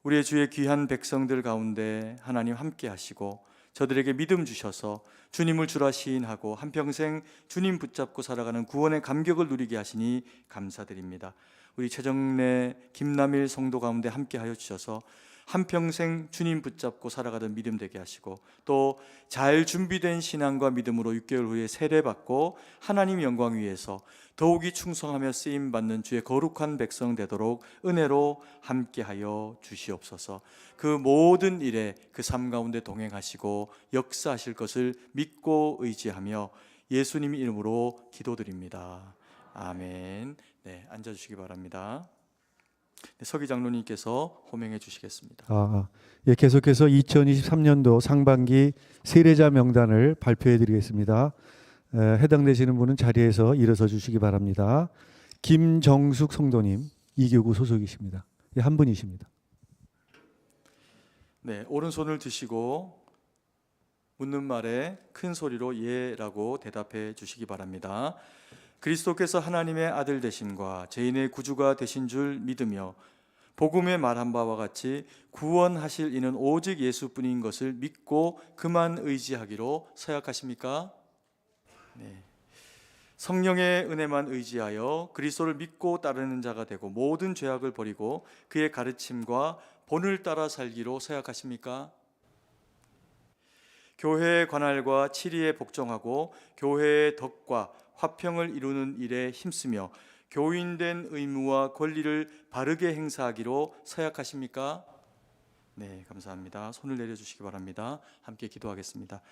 우리의 주의 귀한 백성들 가운데 하나님 함께 하시고 저들에게 믿음 주셔서 주님을 주라 시인하고 한평생 주님 붙잡고 살아가는 구원의 감격을 누리게 하시니 감사드립니다. 우리 최정례 김남일 성도 가운데 함께하여 주셔서 한평생 주님 붙잡고 살아가던 믿음 되게 하시고 또 잘 준비된 신앙과 믿음으로 6개월 후에 세례받고 하나님 영광 위에서 더욱이 충성하며 쓰임받는 주의 거룩한 백성 되도록 은혜로 함께하여 주시옵소서. 그 모든 일에 그 삶 가운데 동행하시고 역사하실 것을 믿고 의지하며 예수님 이름으로 기도드립니다. 아멘. 네, 앉아주시기 바랍니다. 네, 서기 장로님께서 호명해 주시겠습니다. 예, 계속해서 2023년도 상반기 세례자 명단을 발표해 드리겠습니다. 해당되시는 분은 자리에서 일어서 주시기 바랍니다. 김정숙 성도님, 이교구 소속이십니다. 예, 한 분이십니다. 네, 오른손을 드시고 묻는 말에 큰 소리로 예라고 대답해 주시기 바랍니다. 그리스도께서 하나님의 아들 되심과 죄인의 구주가 되신 줄 믿으며 복음에 말한 바와 같이 구원하실 이는 오직 예수뿐인 것을 믿고 그만 의지하기로 서약하십니까? 네. 성령의 은혜만 의지하여 그리스도를 믿고 따르는 자가 되고 모든 죄악을 버리고 그의 가르침과 본을 따라 살기로 서약하십니까? 교회의 관할과 치리에 복종하고 교회의 덕과 화평을 이루는 일에 힘쓰며 교인된 의무와 권리를 바르게 행사하기로 서약하십니까? 네, 감사합니다. 손을 내려주시기 바랍니다. 함께 기도하겠습니다.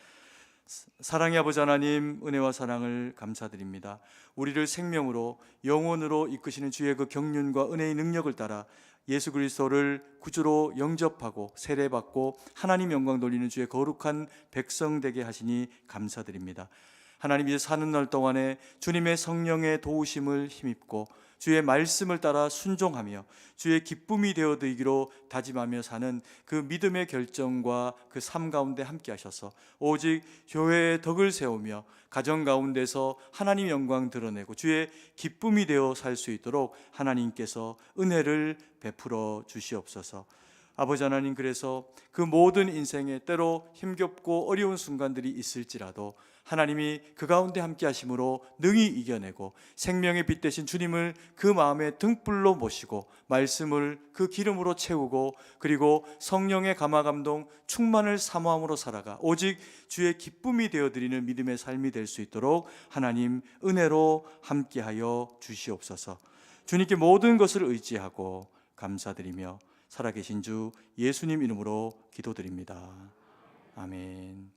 사랑의 아버지 하나님, 은혜와 사랑을 감사드립니다. 우리를 생명으로 영혼으로 이끄시는 주의 그 경륜과 은혜의 능력을 따라 예수 그리스도를 구주로 영접하고 세례받고 하나님 영광 돌리는 주의 거룩한 백성 되게 하시니 감사드립니다. 하나님, 이제 사는 날 동안에 주님의 성령의 도우심을 힘입고 주의 말씀을 따라 순종하며 주의 기쁨이 되어드리기로 다짐하며 사는 그 믿음의 결정과 그 삶 가운데 함께 하셔서 오직 교회의 덕을 세우며 가정 가운데서 하나님 영광 드러내고 주의 기쁨이 되어 살 수 있도록 하나님께서 은혜를 베풀어 주시옵소서. 아버지 하나님, 그래서 그 모든 인생에 때로 힘겹고 어려운 순간들이 있을지라도 하나님이 그 가운데 함께 하심으로 능히 이겨내고 생명의 빛 되신 주님을 그 마음의 등불로 모시고 말씀을 그 기름으로 채우고 그리고 성령의 감화감동 충만을 사모함으로 살아가 오직 주의 기쁨이 되어드리는 믿음의 삶이 될 수 있도록 하나님 은혜로 함께하여 주시옵소서. 주님께 모든 것을 의지하고 감사드리며 살아계신 주 예수님 이름으로 기도드립니다. 아멘.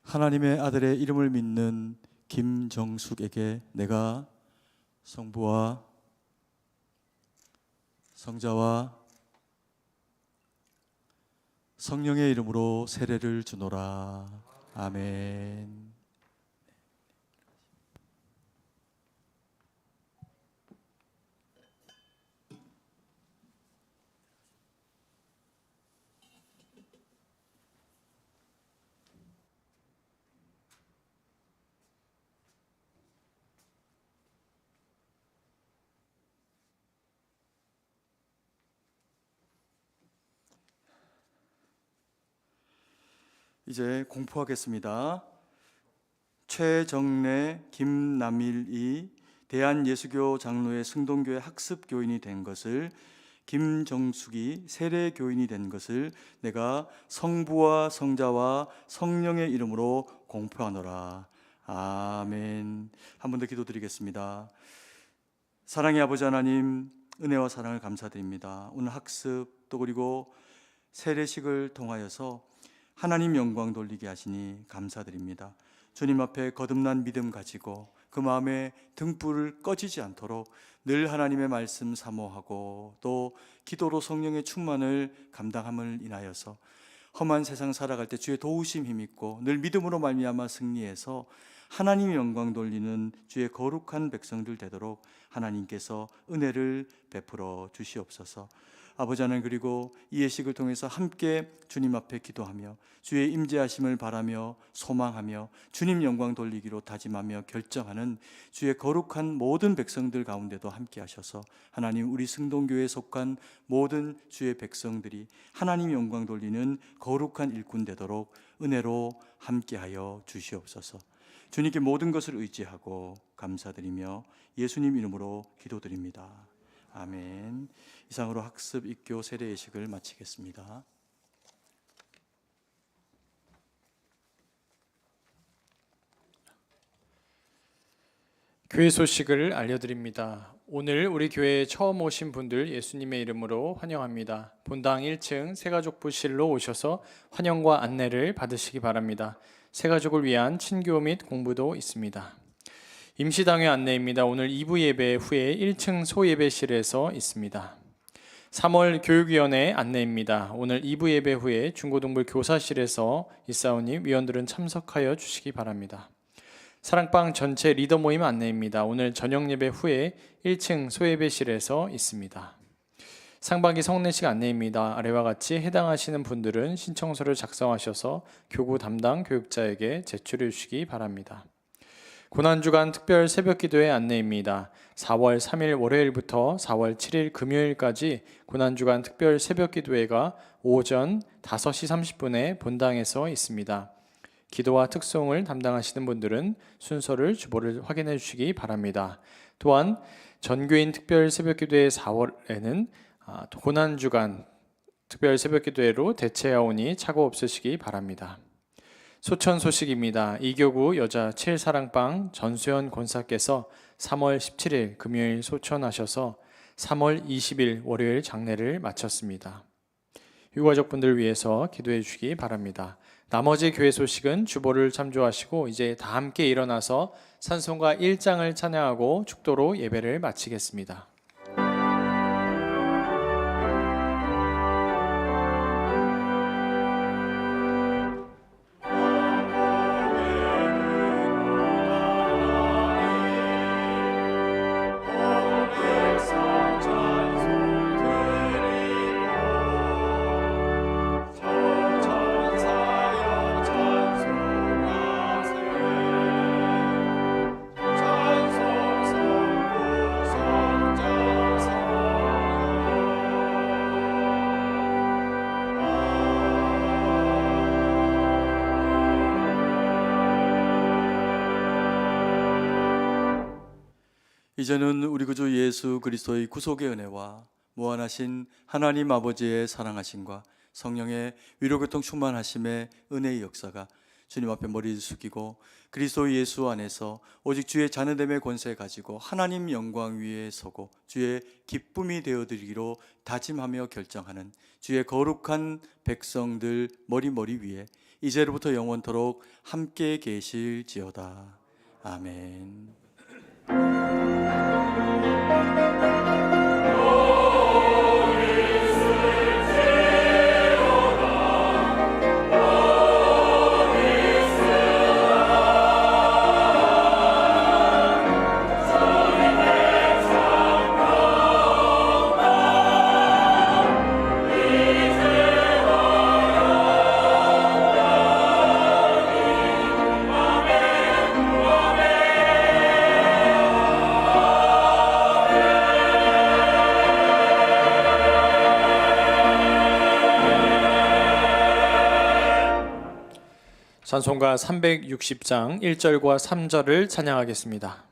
하나님의 아들의 이름을 믿는 김정숙에게 내가 성부와 성자와 성령의 이름으로 세례를 주노라. 아멘. 이제 공포하겠습니다. 최정래, 김남일이 대한예수교 장로회 승동교회 학습교인이 된 것을, 김정숙이 세례교인이 된 것을 내가 성부와 성자와 성령의 이름으로 공포하노라. 아멘. 한 번 더 기도드리겠습니다. 사랑의 아버지 하나님, 은혜와 사랑을 감사드립니다. 오늘 학습 또 그리고 세례식을 통하여서 하나님 영광 돌리게 하시니 감사드립니다. 주님 앞에 거듭난 믿음 가지고 그 마음에 등불을 꺼지지 않도록 늘 하나님의 말씀 사모하고 또 기도로 성령의 충만을 감당함을 인하여서 험한 세상 살아갈 때 주의 도우심 힘입고 늘 믿음으로 말미암아 승리해서 하나님의 영광 돌리는 주의 거룩한 백성들 되도록 하나님께서 은혜를 베풀어 주시옵소서. 아버지 하나님, 그리고 이 예식을 통해서 함께 주님 앞에 기도하며 주의 임재하심을 바라며 소망하며 주님 영광 돌리기로 다짐하며 결정하는 주의 거룩한 모든 백성들 가운데도 함께 하셔서 하나님, 우리 승동교회에 속한 모든 주의 백성들이 하나님 영광 돌리는 거룩한 일꾼 되도록 은혜로 함께하여 주시옵소서. 주님께 모든 것을 의지하고 감사드리며 예수님 이름으로 기도드립니다. 아멘. 이상으로 학습, 입교, 세례 예식을 마치겠습니다. 교회 소식을 알려드립니다. 오늘 우리 교회에 처음 오신 분들 예수님의 이름으로 환영합니다. 본당 1층 새가족부실로 오셔서 환영과 안내를 받으시기 바랍니다. 새가족을 위한 친교 및 공부도 있습니다. 임시당회 안내입니다. 오늘 2부 예배 후에 1층 소예배실에서 있습니다. 3월 교육위원회 안내입니다. 오늘 2부 예배 후에 중고등부 교사실에서 있사오니 위원들은 참석하여 주시기 바랍니다. 사랑방 전체 리더 모임 안내입니다. 오늘 저녁 예배 후에 1층 소예배실에서 있습니다. 상반기 성례식 안내입니다. 아래와 같이 해당하시는 분들은 신청서를 작성하셔서 교구 담당 교육자에게 제출해 주시기 바랍니다. 고난주간 특별 새벽기도회 안내입니다. 4월 3일 월요일부터 4월 7일 금요일까지 고난주간 특별 새벽기도회가 오전 5시 30분에 본당에서 있습니다. 기도와 특송을 담당하시는 분들은 순서를 주보를 확인해 주시기 바랍니다. 또한 전교인 특별 새벽기도회 4월에는 고난주간 특별 새벽기도회로 대체하오니 착오 없으시기 바랍니다. 소천 소식입니다. 이교구 여자 7사랑방 전수연 권사께서 3월 17일 금요일 소천하셔서 3월 20일 월요일 장례를 마쳤습니다. 유가족분들 위해서 기도해 주시기 바랍니다. 나머지 교회 소식은 주보를 참조하시고 이제 다 함께 일어나서 찬송가 1장을 찬양하고 축도로 예배를 마치겠습니다. 이제는 우리 구주 예수 그리스도의 구속의 은혜와 무한하신 하나님 아버지의 사랑하심과 성령의 위로교통 충만하심의 은혜의 역사가 주님 앞에 머리를 숙이고 그리스도 예수 안에서 오직 주의 자녀됨의 권세 가지고 하나님 영광 위에 서고 주의 기쁨이 되어드리기로 다짐하며 결정하는 주의 거룩한 백성들 머리 위에 이제로부터 영원토록 함께 계실지어다. 아멘. 찬송가 360장 1절과 3절을 찬양하겠습니다.